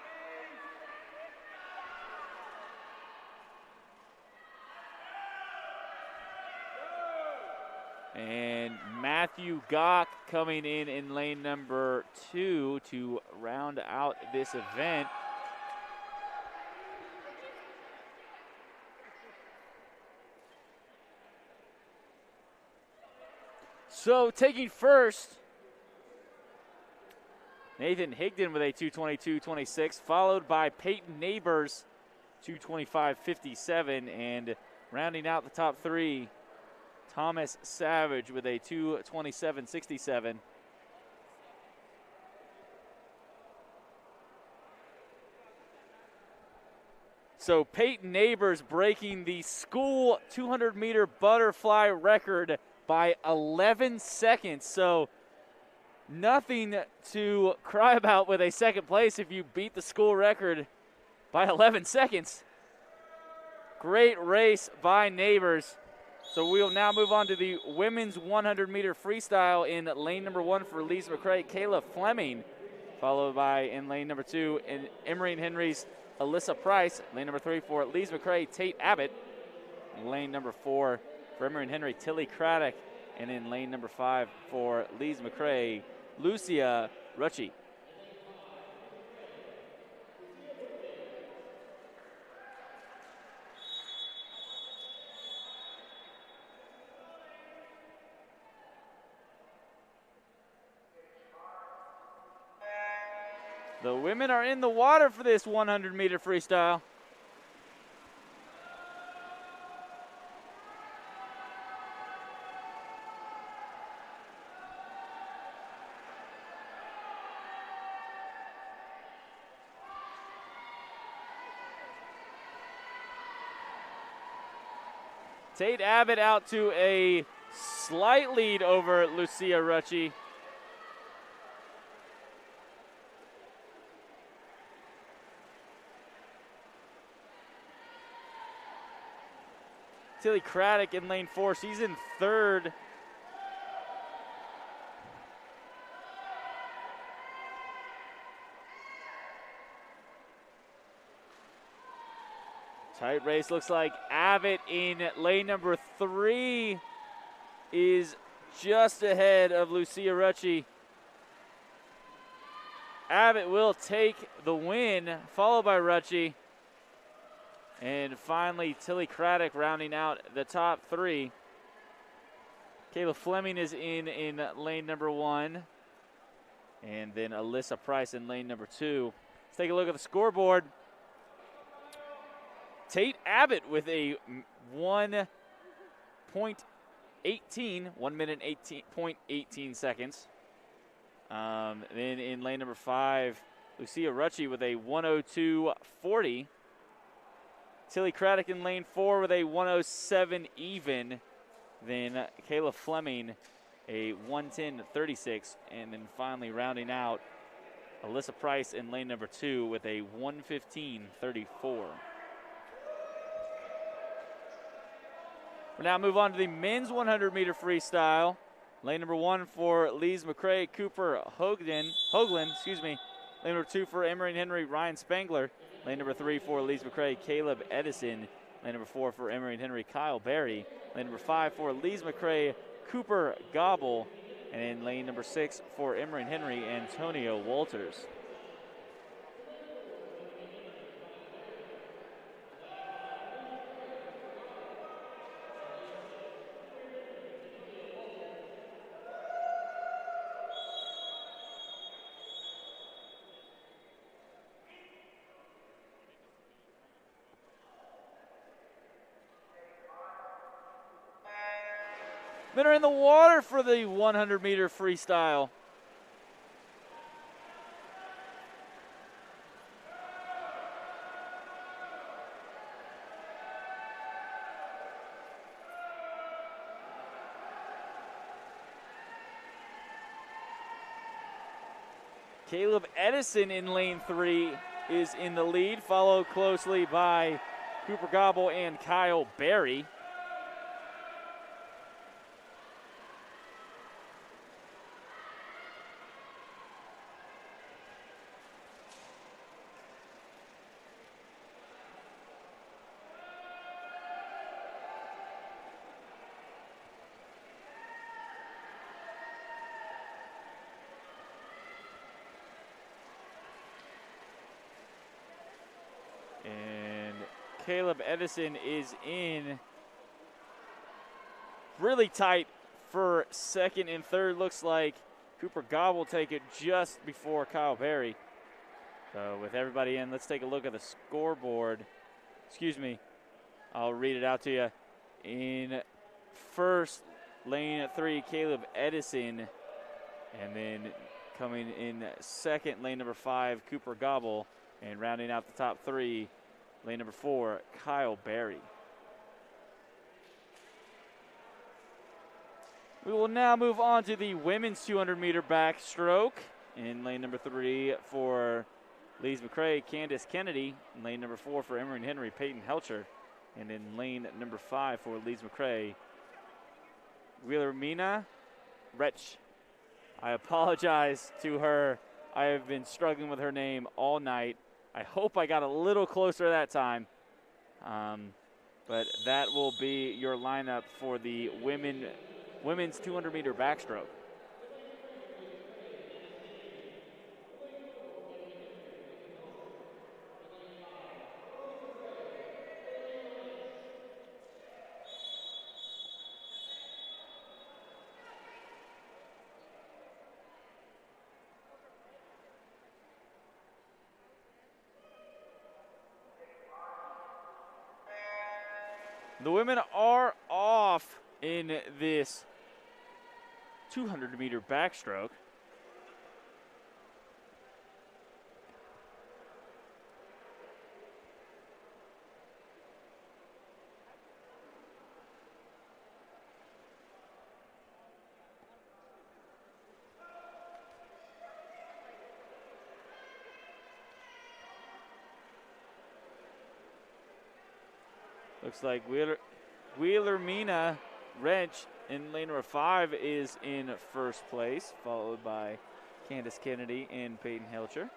And Matthew Gock coming in lane number 2 to round out this event. So taking first, Nathan Higdon with a 2:22.26, followed by Peyton Neighbors, 2:25.57, and rounding out the top three, Thomas Savage with a 2:27.67. So Peyton Neighbors breaking the school 200-meter butterfly record by 11 seconds. So nothing to cry about with a second place if you beat the school record by 11 seconds. Great race by Neighbors. So we'll now move on to the women's 100-meter freestyle in lane number 1 for Lees-McRae, Kayla Fleming, followed by in lane number 2 in Emory and Henry's Alyssa Price. Lane number 3 for Lees-McRae, Tate Abbott. Lane number 4 for Emory and Henry, Tilly Craddock. And in lane number 5 for Lees-McRae, Lucia Rucci. The women are in the water for this 100-meter freestyle. Tate Abbott out to a slight lead over Lucia Rucci. Tilly Craddock in lane 4. She's in third. Tight race, looks like Abbott in lane number 3 is just ahead of Lucia Rucci. Abbott will take the win, followed by Rucci. And finally, Tilly Craddock rounding out the top 3. Kayla Fleming is in lane number 1. And then Alyssa Price in lane number 2. Let's take a look at the scoreboard. Tate Abbott with a 1.18, 1 minute 18.18 seconds. Then in lane number 5, Lucia Rucci with a 102.40. Tilly Craddock in lane 4 with a 107 even. Then Kayla Fleming a 110.36. And then finally rounding out Alyssa Price in lane number 2 with a 115.34. We'll now move on to the men's 100-meter freestyle. Lane number 1 for Lees-McRae, Cooper Hoagland. Lane number 2 for Emory Henry, Ryan Spangler. Lane number 3 for Lees-McRae, Caleb Edison. Lane number 4 for Emory Henry, Kyle Berry. Lane number 5 for Lees-McRae, Cooper Gobble. And in lane number 6 for Emory Henry, Antonio Walters. Men are in the water for the 100-meter freestyle. Caleb Edison in lane 3 is in the lead, followed closely by Cooper Gobble and Kyle Berry. Caleb Edison is in really tight for second and third. Looks like Cooper Gobb will take it just before Kyle Berry. So with everybody in, let's take a look at the scoreboard. Excuse me, I'll read it out to you. In first, lane 3, Caleb Edison. And then coming in second, lane number 5, Cooper Gobble. And rounding out the top 3, lane number 4, Kyle Berry. We will now move on to the women's 200-meter backstroke. In lane number 3 for Lees-McRae, Candace Kennedy. In lane number 4 for Emory Henry, Peyton Helcher. And in lane number 5 for Lees-McRae, Wilhelmina Retsch. I apologize to her. I have been struggling with her name all night. I hope I got a little closer that time. But that will be your lineup for the women's 200-meter backstroke. The women are off in this 200-meter backstroke. Looks like Wilhelmina Wrench in lane number 5 is in first place, followed by Candace Kennedy and Peyton Helcher.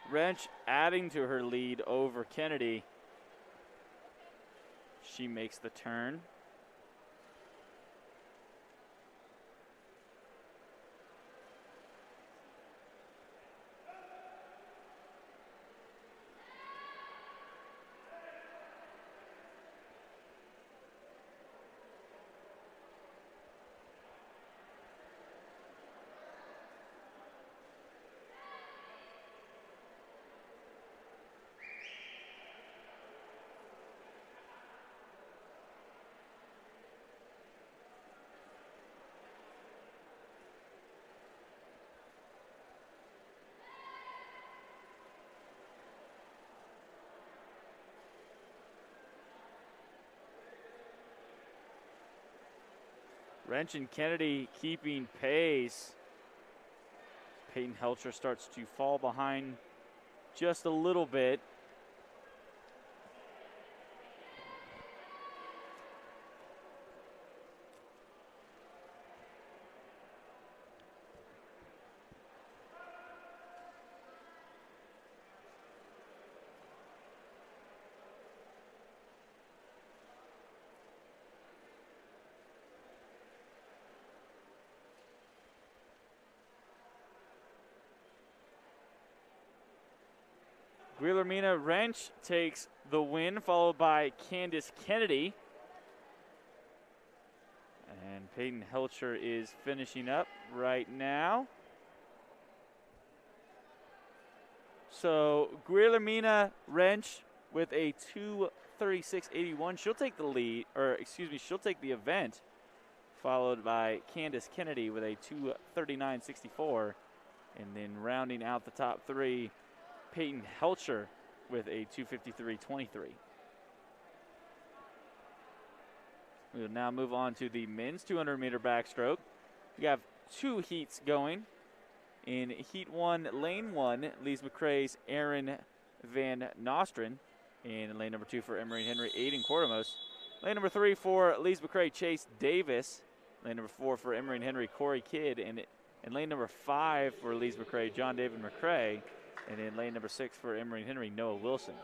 Wrench adding to her lead over Kennedy. she makes the turn. Wrench and Kennedy keeping pace. Peyton Helcher starts to fall behind just a little bit. Guillermina Wrench takes the win, followed by Candace Kennedy. And Peyton Helcher is finishing up right now. So Guillermina Wrench with a 2:36.81. She'll take the lead, or excuse me, she'll take the event, followed by Candace Kennedy with a 2:39.64. And then rounding out the top three, Peyton Helcher with a 2:53.23. We'll now move on to the men's 200-meter backstroke. We have two heats going. In Heat 1, Lane 1, Lees-McRae's Aaron Van Nostren. In lane number 2 for Emory Henry, Aiden Quartamos. Lane number 3 for Lees-McRae, Chase Davis. Lane number 4 for Emory Henry, Corey Kidd. And in lane number 5 for Lees-McRae, John David McRae. And in lane number 6 for Emory Henry, Noah Wilson.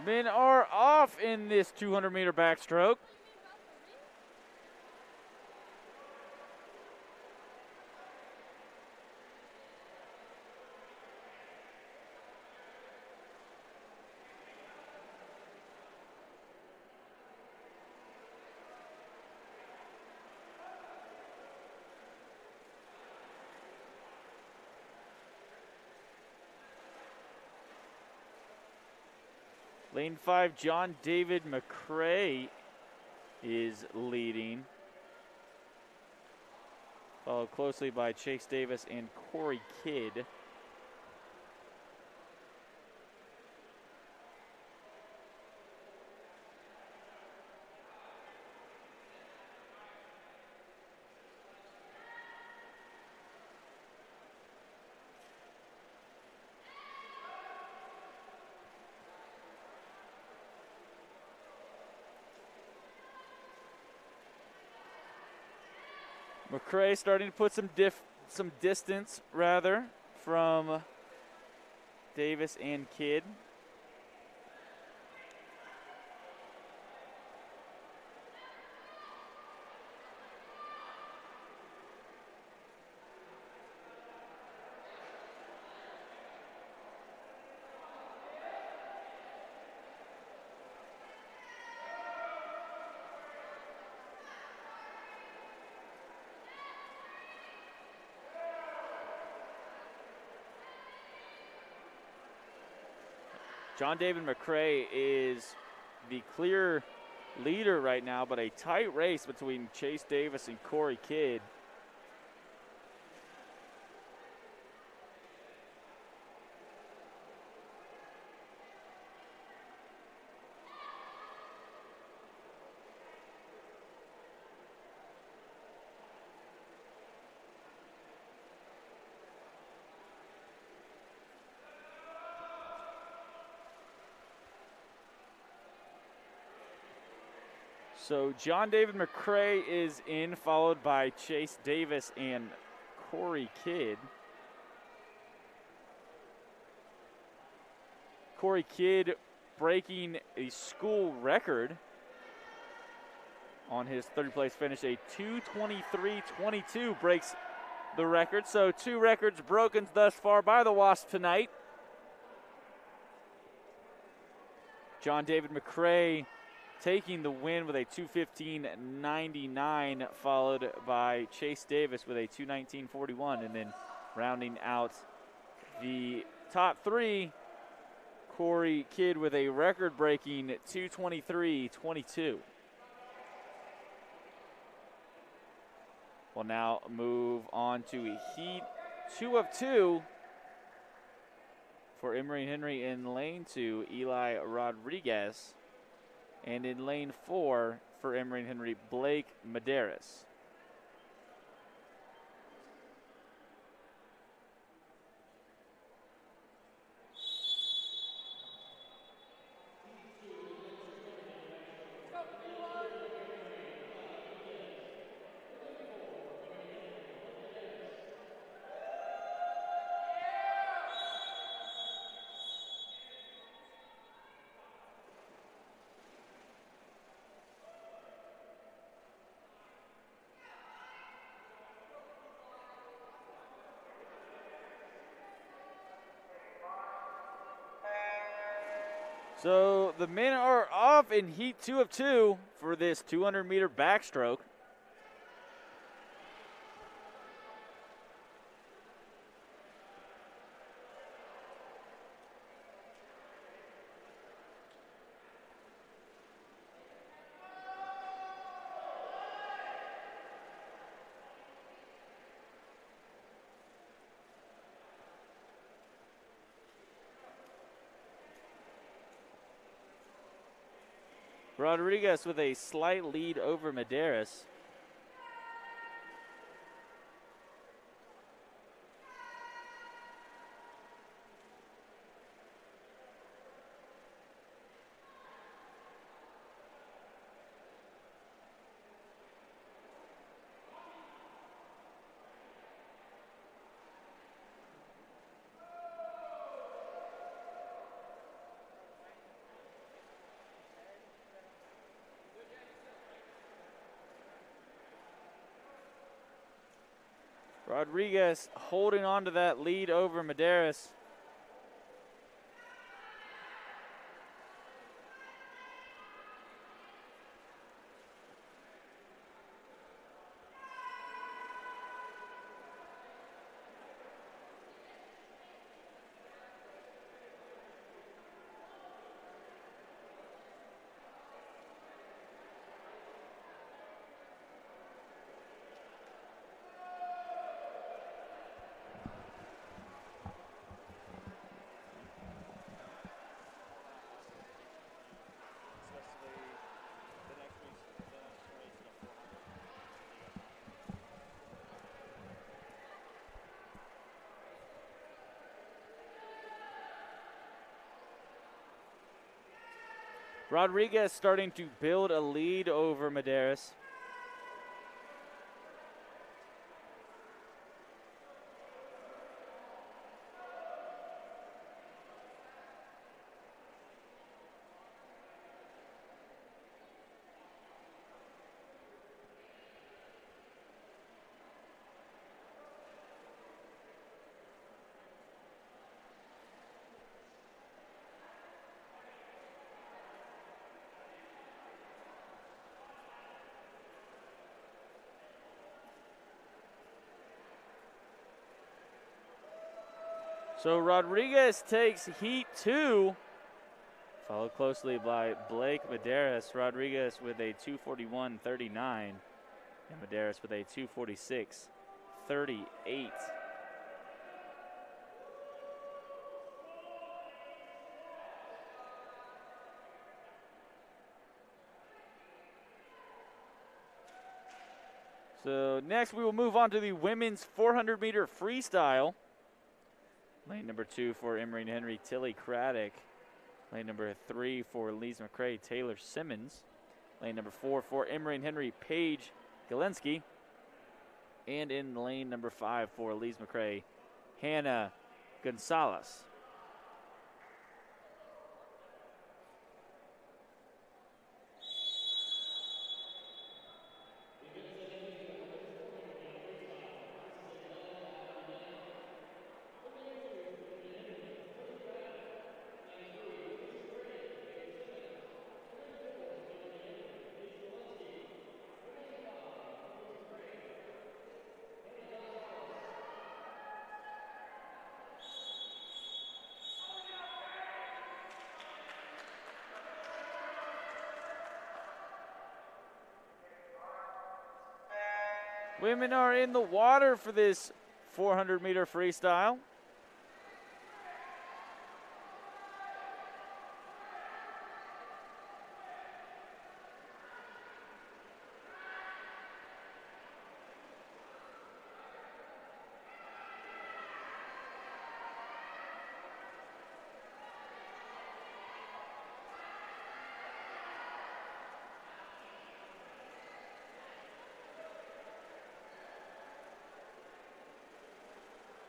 Men are off in this 200-meter backstroke. Lane 5, John David McRae is leading, followed closely by Chase Davis and Corey Kidd. McRae starting to put some distance from Davis and Kidd. John David McRae is the clear leader right now, but a tight race between Chase Davis and Corey Kidd. So John David McRae is in, followed by Chase Davis and Corey Kidd. Corey Kidd breaking a school record on his third place finish. A 2:23.22 breaks the record. So 2 records broken thus far by the Wasp tonight. John David McRae taking the win with a 2:15.99, followed by Chase Davis with a 2:19.41, and then rounding out the top 3, Corey Kidd with a record-breaking 2:23.22. We'll now move on to Heat 2 of 2 for Emory and Henry in lane 2, Eli Rodriguez. And in lane 4 for Emory and Henry, Blake Medeiros. So the men are off in Heat 2 of 2 for this 200-meter backstroke. Rodriguez with a slight lead over Medeiros. Rodriguez holding on to that lead over Medeiros. Rodriguez starting to build a lead over Medeiros. So Rodriguez takes Heat 2, followed closely by Blake Medeiros. Rodriguez with a 2:41.39 and Medeiros with a 2:46.38. So next we will move on to the women's 400-meter freestyle. Lane number 2 for Emory and Henry, Tilly Craddock. Lane number 3 for Lees-McRae, Taylor Simmons. Lane number 4 for Emery and Henry, Paige Galinsky. And in lane number 5 for Lees-McRae, Hannah Gonzalez. Women are in the water for this 400-meter freestyle.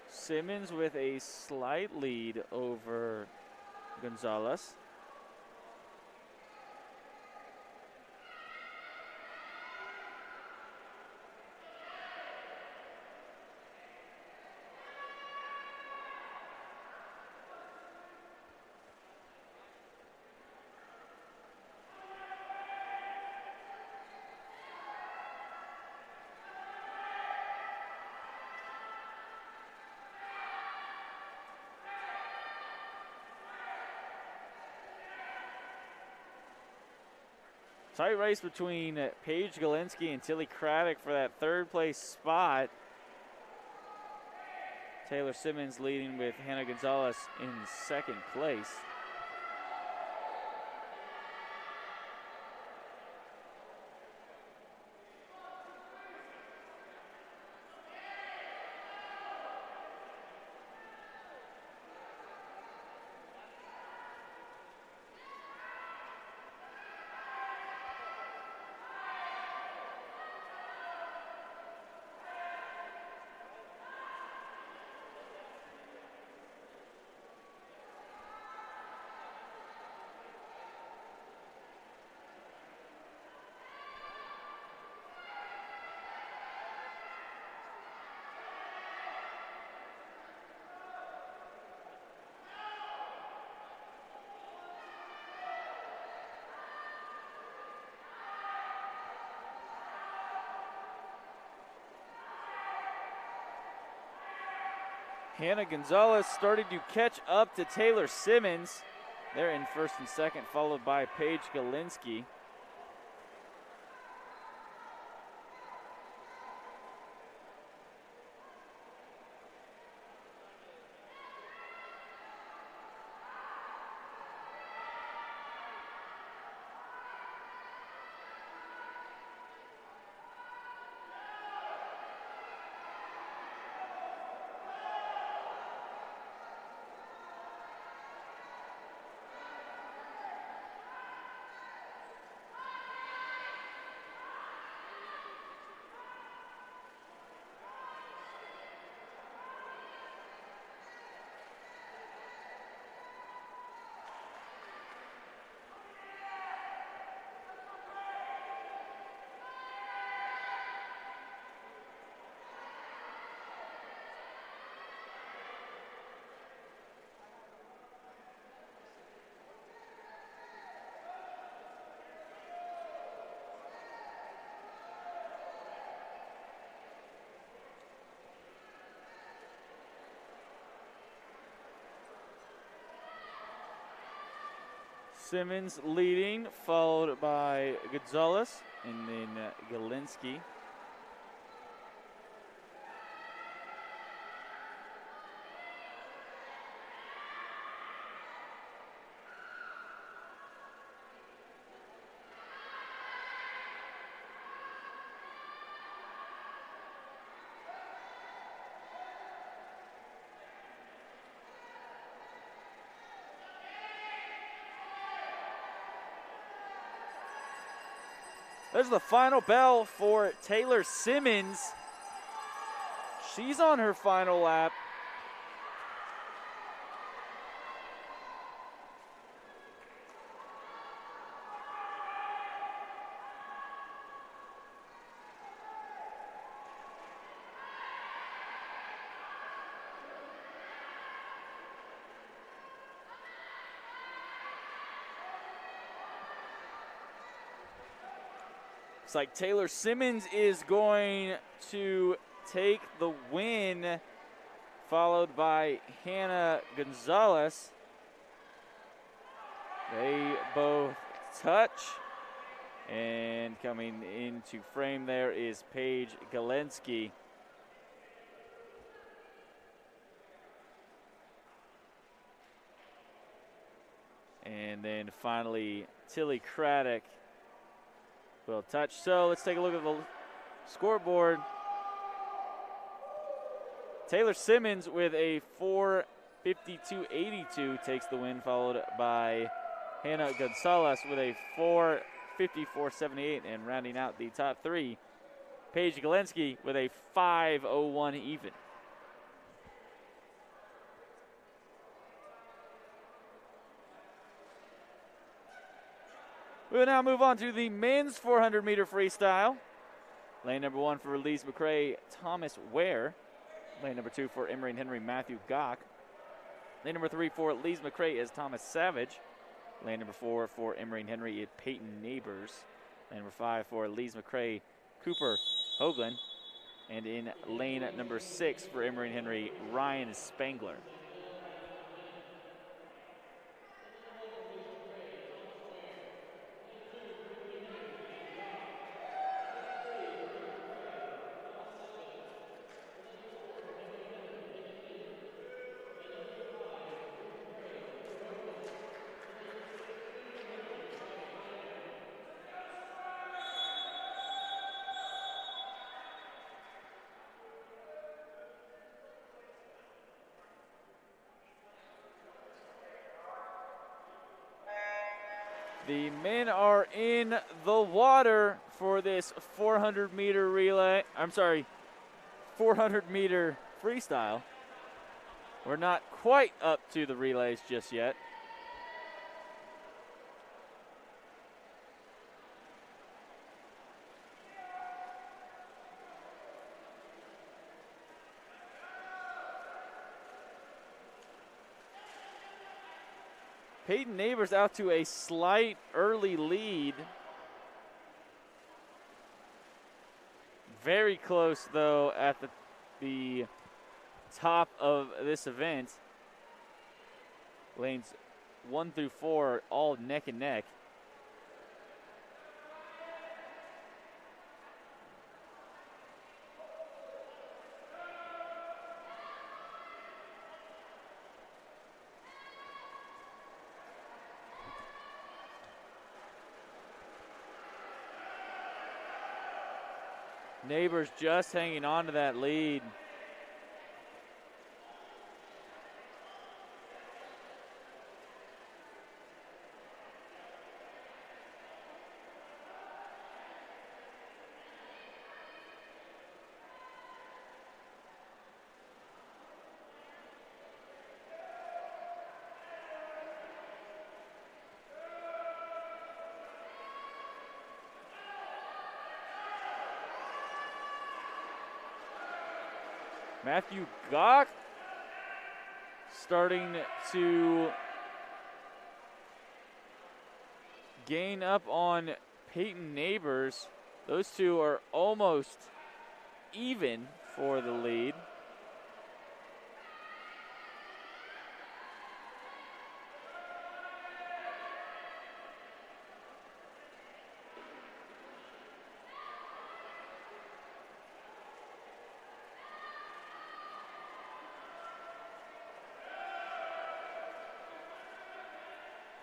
Simmons with a slight lead over Gonzalez. Tight race between Paige Galinsky and Tilly Craddock for that third place spot. Taylor Simmons leading with Hannah Gonzalez in second place. Hannah Gonzalez starting to catch up to Taylor Simmons. They're in first and second, followed by Paige Galinsky. Simmons leading, followed by Gonzalez, and then Galinsky. There's the final bell for Taylor Simmons. She's on her final lap. Looks like Taylor Simmons is going to take the win, followed by Hannah Gonzalez. They both touch. And coming into frame there is Paige Galensky. And then finally, Tilly Craddock will touch. So let's take a look at the scoreboard. Taylor Simmons with a 4:52.82 takes the win, followed by Hannah Gonzalez with a 4:54.78, and rounding out the top three, Paige Galensky with a 5:01 even. We will now move on to the men's 400-meter freestyle. Lane number 1 for Lees-McRae, Thomas Ware. Lane number 2 for Emory and Henry, Matthew Gock. Lane number 3 for Lees-McRae is Thomas Savage. Lane number 4 for Emory and Henry is Peyton Neighbors. Lane number 5 for Lees-McRae, Cooper Hoagland. And in lane number 6 for Emory and Henry, Ryan Spangler. The men are in the water for this 400-meter relay. 400-meter freestyle. We're not quite up to the relays just yet. Peyton Neighbors out to a slight early lead. Very close, though, at the top of this event. Lanes 1 through 4 all neck and neck. Neighbors just hanging on to that lead. Matthew Gock starting to gain up on Peyton Neighbors. Those two are almost even for the lead.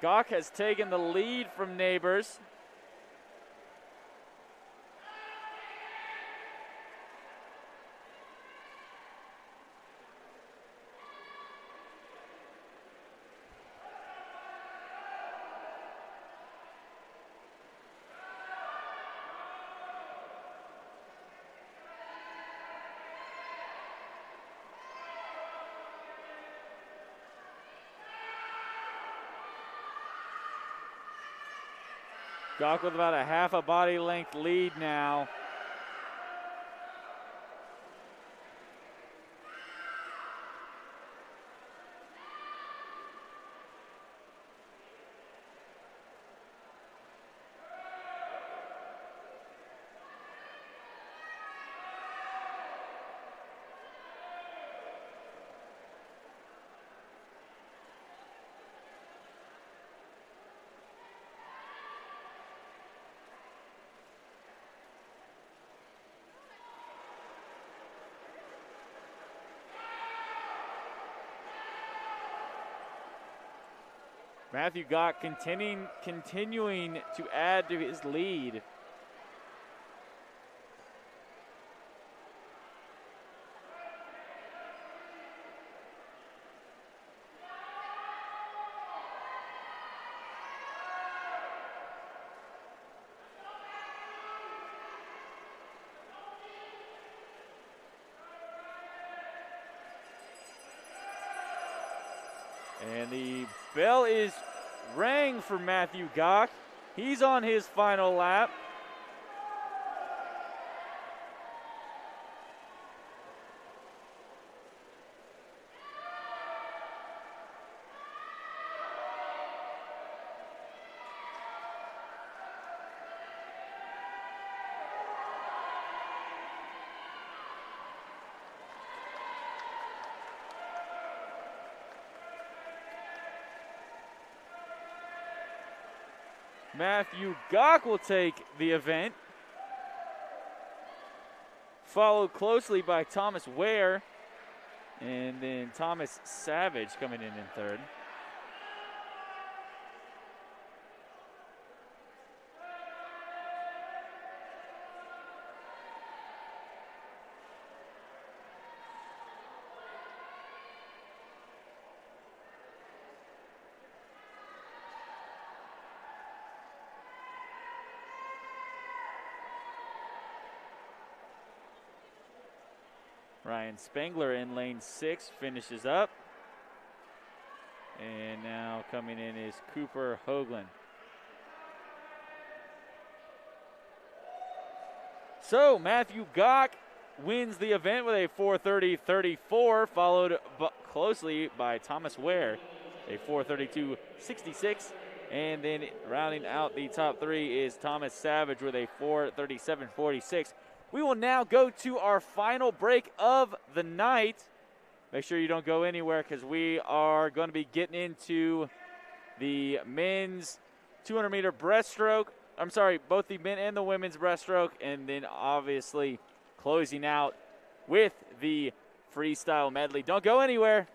Gock has taken the lead from Neighbors. Gawk with about a half a body length lead now. Matthew Gawk continuing to add to his lead. And the bell is rang for Matthew Gawk. He's on his final lap. Matthew Gawk will take the event, followed closely by Thomas Ware, and then Thomas Savage coming in third. Ryan Spangler in lane 6 finishes up. And now coming in is Cooper Hoagland. So Matthew Gawk wins the event with a 4:30.34, followed closely by Thomas Ware, a 4:32.66. And then rounding out the top three is Thomas Savage with a 4:37.46. We will now go to our final break of the night. Make sure you don't go anywhere because we are going to be getting into the men's 200-meter breaststroke. I'm sorry, both the men and the women's breaststroke, and then obviously closing out with the freestyle medley. Don't go anywhere.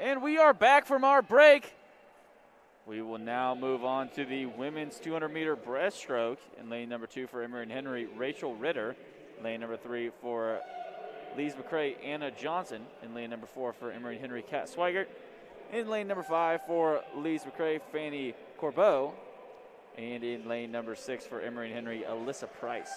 And we are back from our break. We will now move on to the women's 200-meter breaststroke. In lane number 2 for Emery and Henry, Rachel Ritter. Lane number 3 for Lees-McRae, Anna Johnson. In lane number 4 for Emery and Henry, Kat Swigert. In lane number 5 for Lees-McRae, Fanny Corbeau. And in lane number 6 for Emery and Henry, Alyssa Price.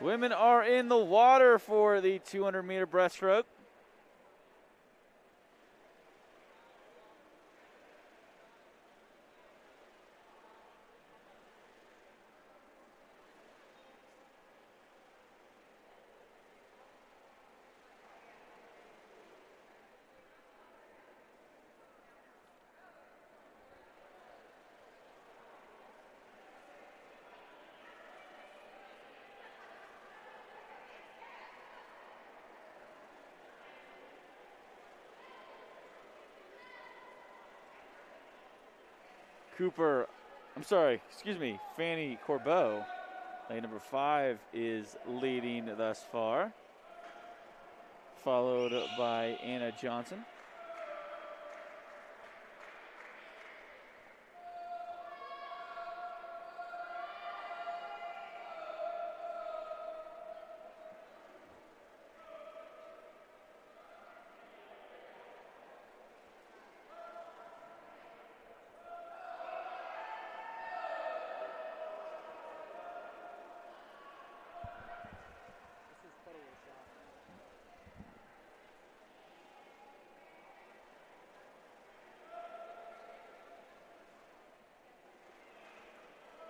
Women are in the water for the 200-meter breaststroke. Fanny Corbeau, lane number 5, is leading thus far, followed by Anna Johnson.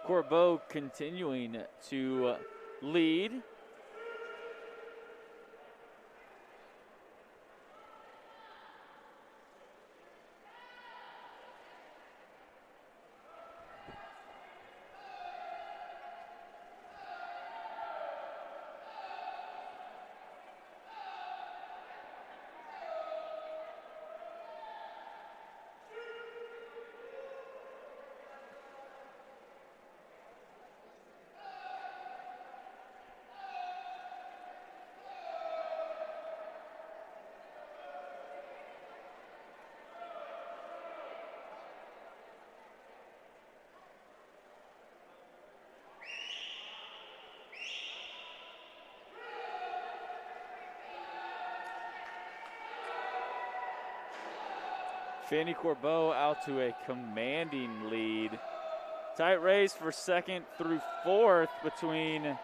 Corbeau continuing to lead. Fanny Corbeau out to a commanding lead. Tight race for 2nd through 4th between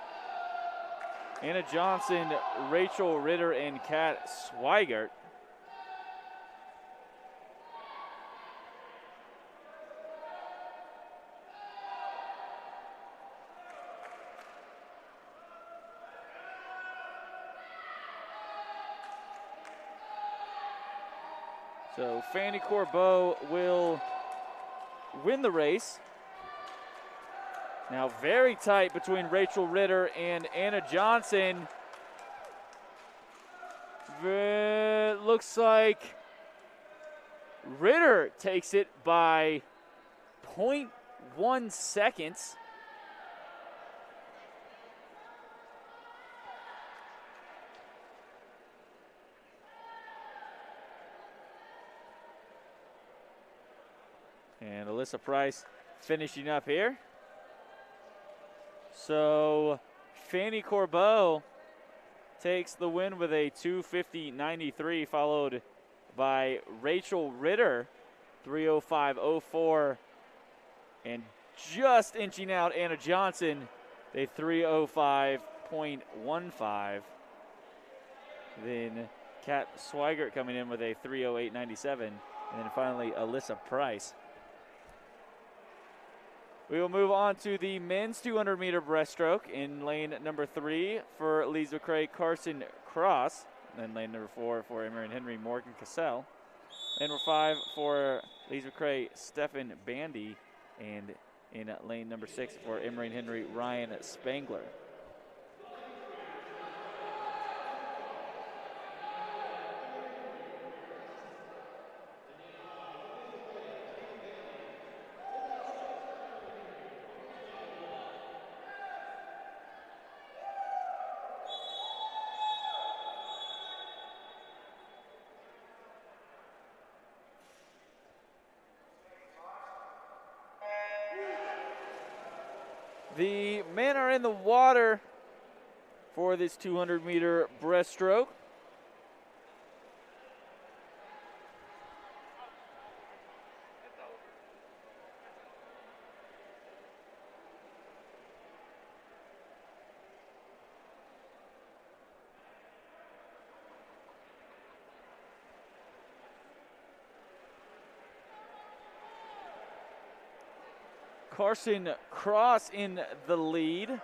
Anna Johnson, Rachel Ritter, and Kat Swigert. So Fanny Corbeau will win the race. Now very tight between Rachel Ritter and Anna Johnson. Looks like Ritter takes it by 0.1 seconds. And Alyssa Price finishing up here. So Fanny Corbeau takes the win with a 2:50.93, followed by Rachel Ritter, 3:05.04, and just inching out Anna Johnson, a 3:05.15. Then Kat Swigert coming in with a 3:08.97, and then finally Alyssa Price. We will move on to the men's 200-meter breaststroke in lane number 3 for Lees-McRae, Carson Cross. And then lane number 4 for Emery and Henry, Morgan Cassell. Lane number 5 for Lees-McRae, Stefan Bandy. And in lane number 6 for Emery and Henry, Ryan Spangler. The men are in the water for this 200-meter breaststroke. Carson Cross in the lead,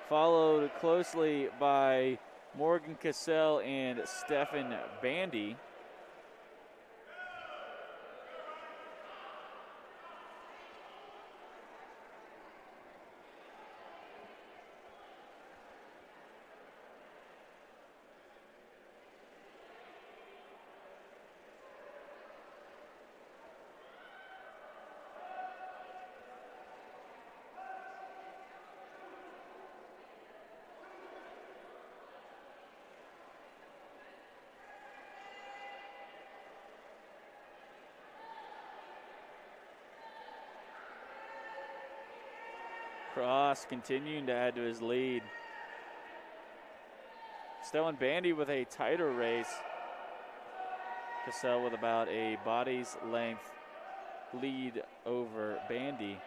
followed closely by Morgan Cassell and Stefan Bandy. Cross continuing to add to his lead. Stellan Bandy with a tighter race. Cassell with about a body's length lead over Bandy.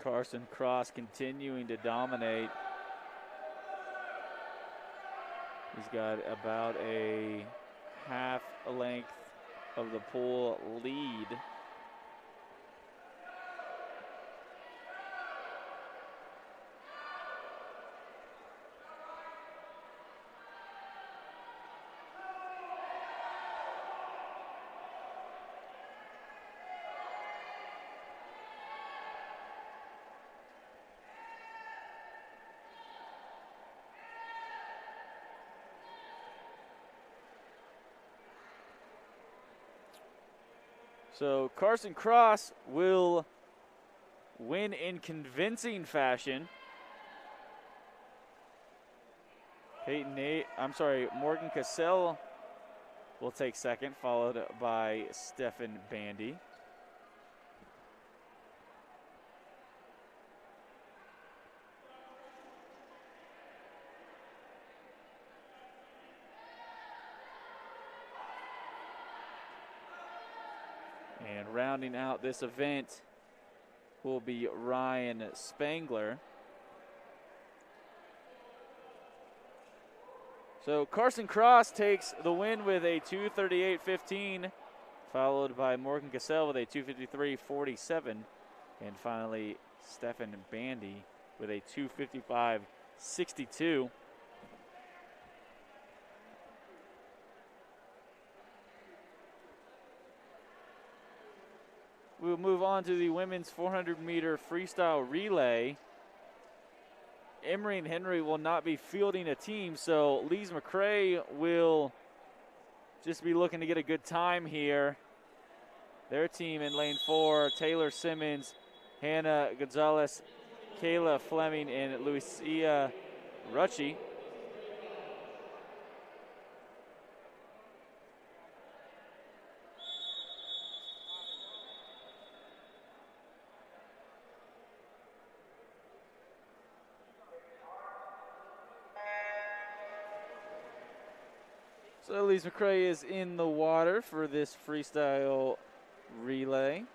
Carson Cross continuing to dominate. He's got about a half a length of the pole lead. So Carson Cross will win in convincing fashion. Morgan Cassell will take second, followed by Stefan Bandy. And rounding out this event will be Ryan Spangler. So Carson Cross takes the win with a 2:38.15, followed by Morgan Cassell with a 2:53.47, and finally Stefan Bandy with a 2:55.62. We'll move on to the women's 400-meter freestyle relay. Emory and Henry will not be fielding a team, so Lees-McRae will just be looking to get a good time here. Their team in lane 4, Taylor Simmons, Hannah Gonzalez, Kayla Fleming, and Lucia Rucci. So Lees-McRae is in the water for this freestyle relay.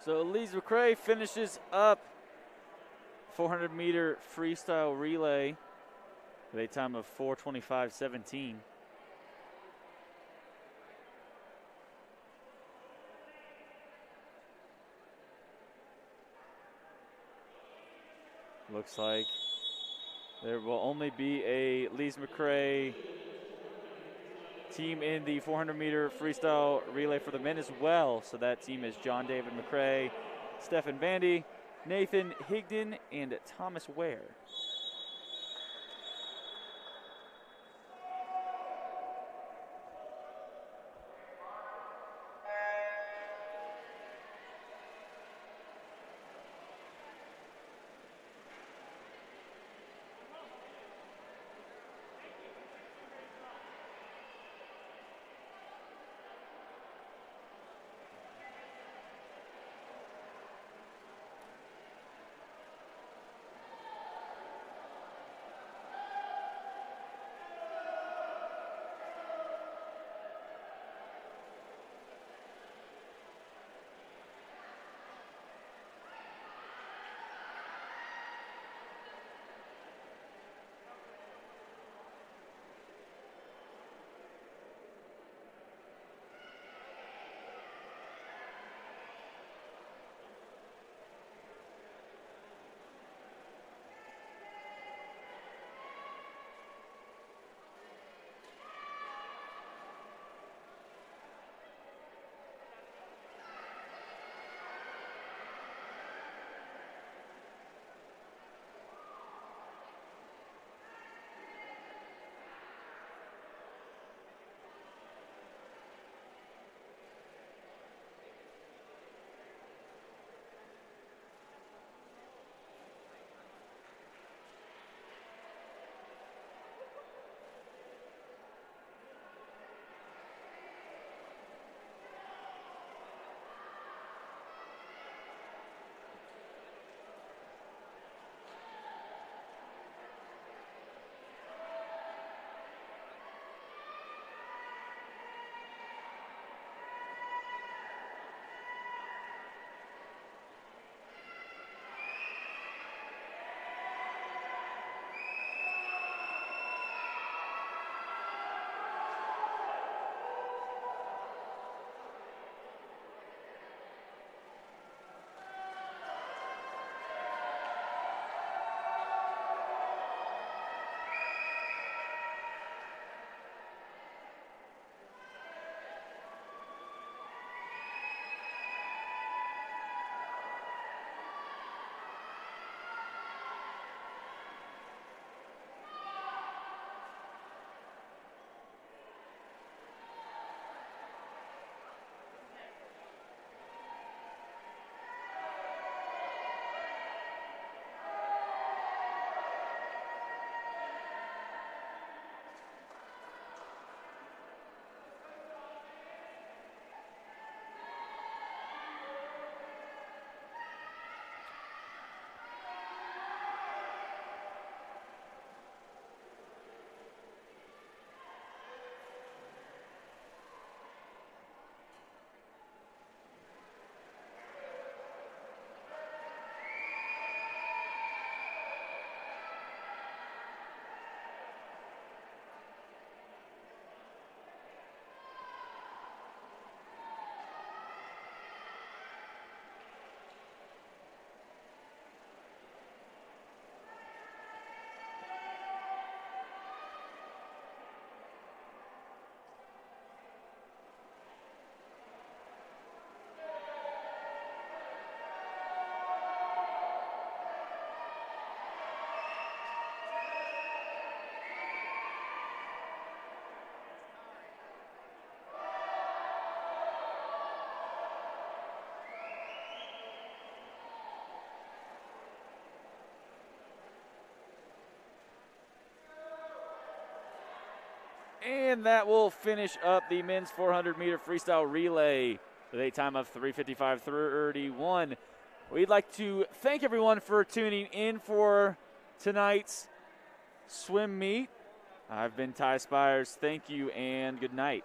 So Lees-McRae finishes up 400-meter freestyle relay with a time of 4:25.17. Looks like there will only be a Lees-McRae team in the 400-meter freestyle relay for the men as well. So that team is John David McRae, Stephen Vandy, Nathan Higdon, and Thomas Ware. And that will finish up the men's 400-meter freestyle relay with a time of 3:55.31. We'd like to thank everyone for tuning in for tonight's swim meet. I've been Ty Spires. Thank you and good night.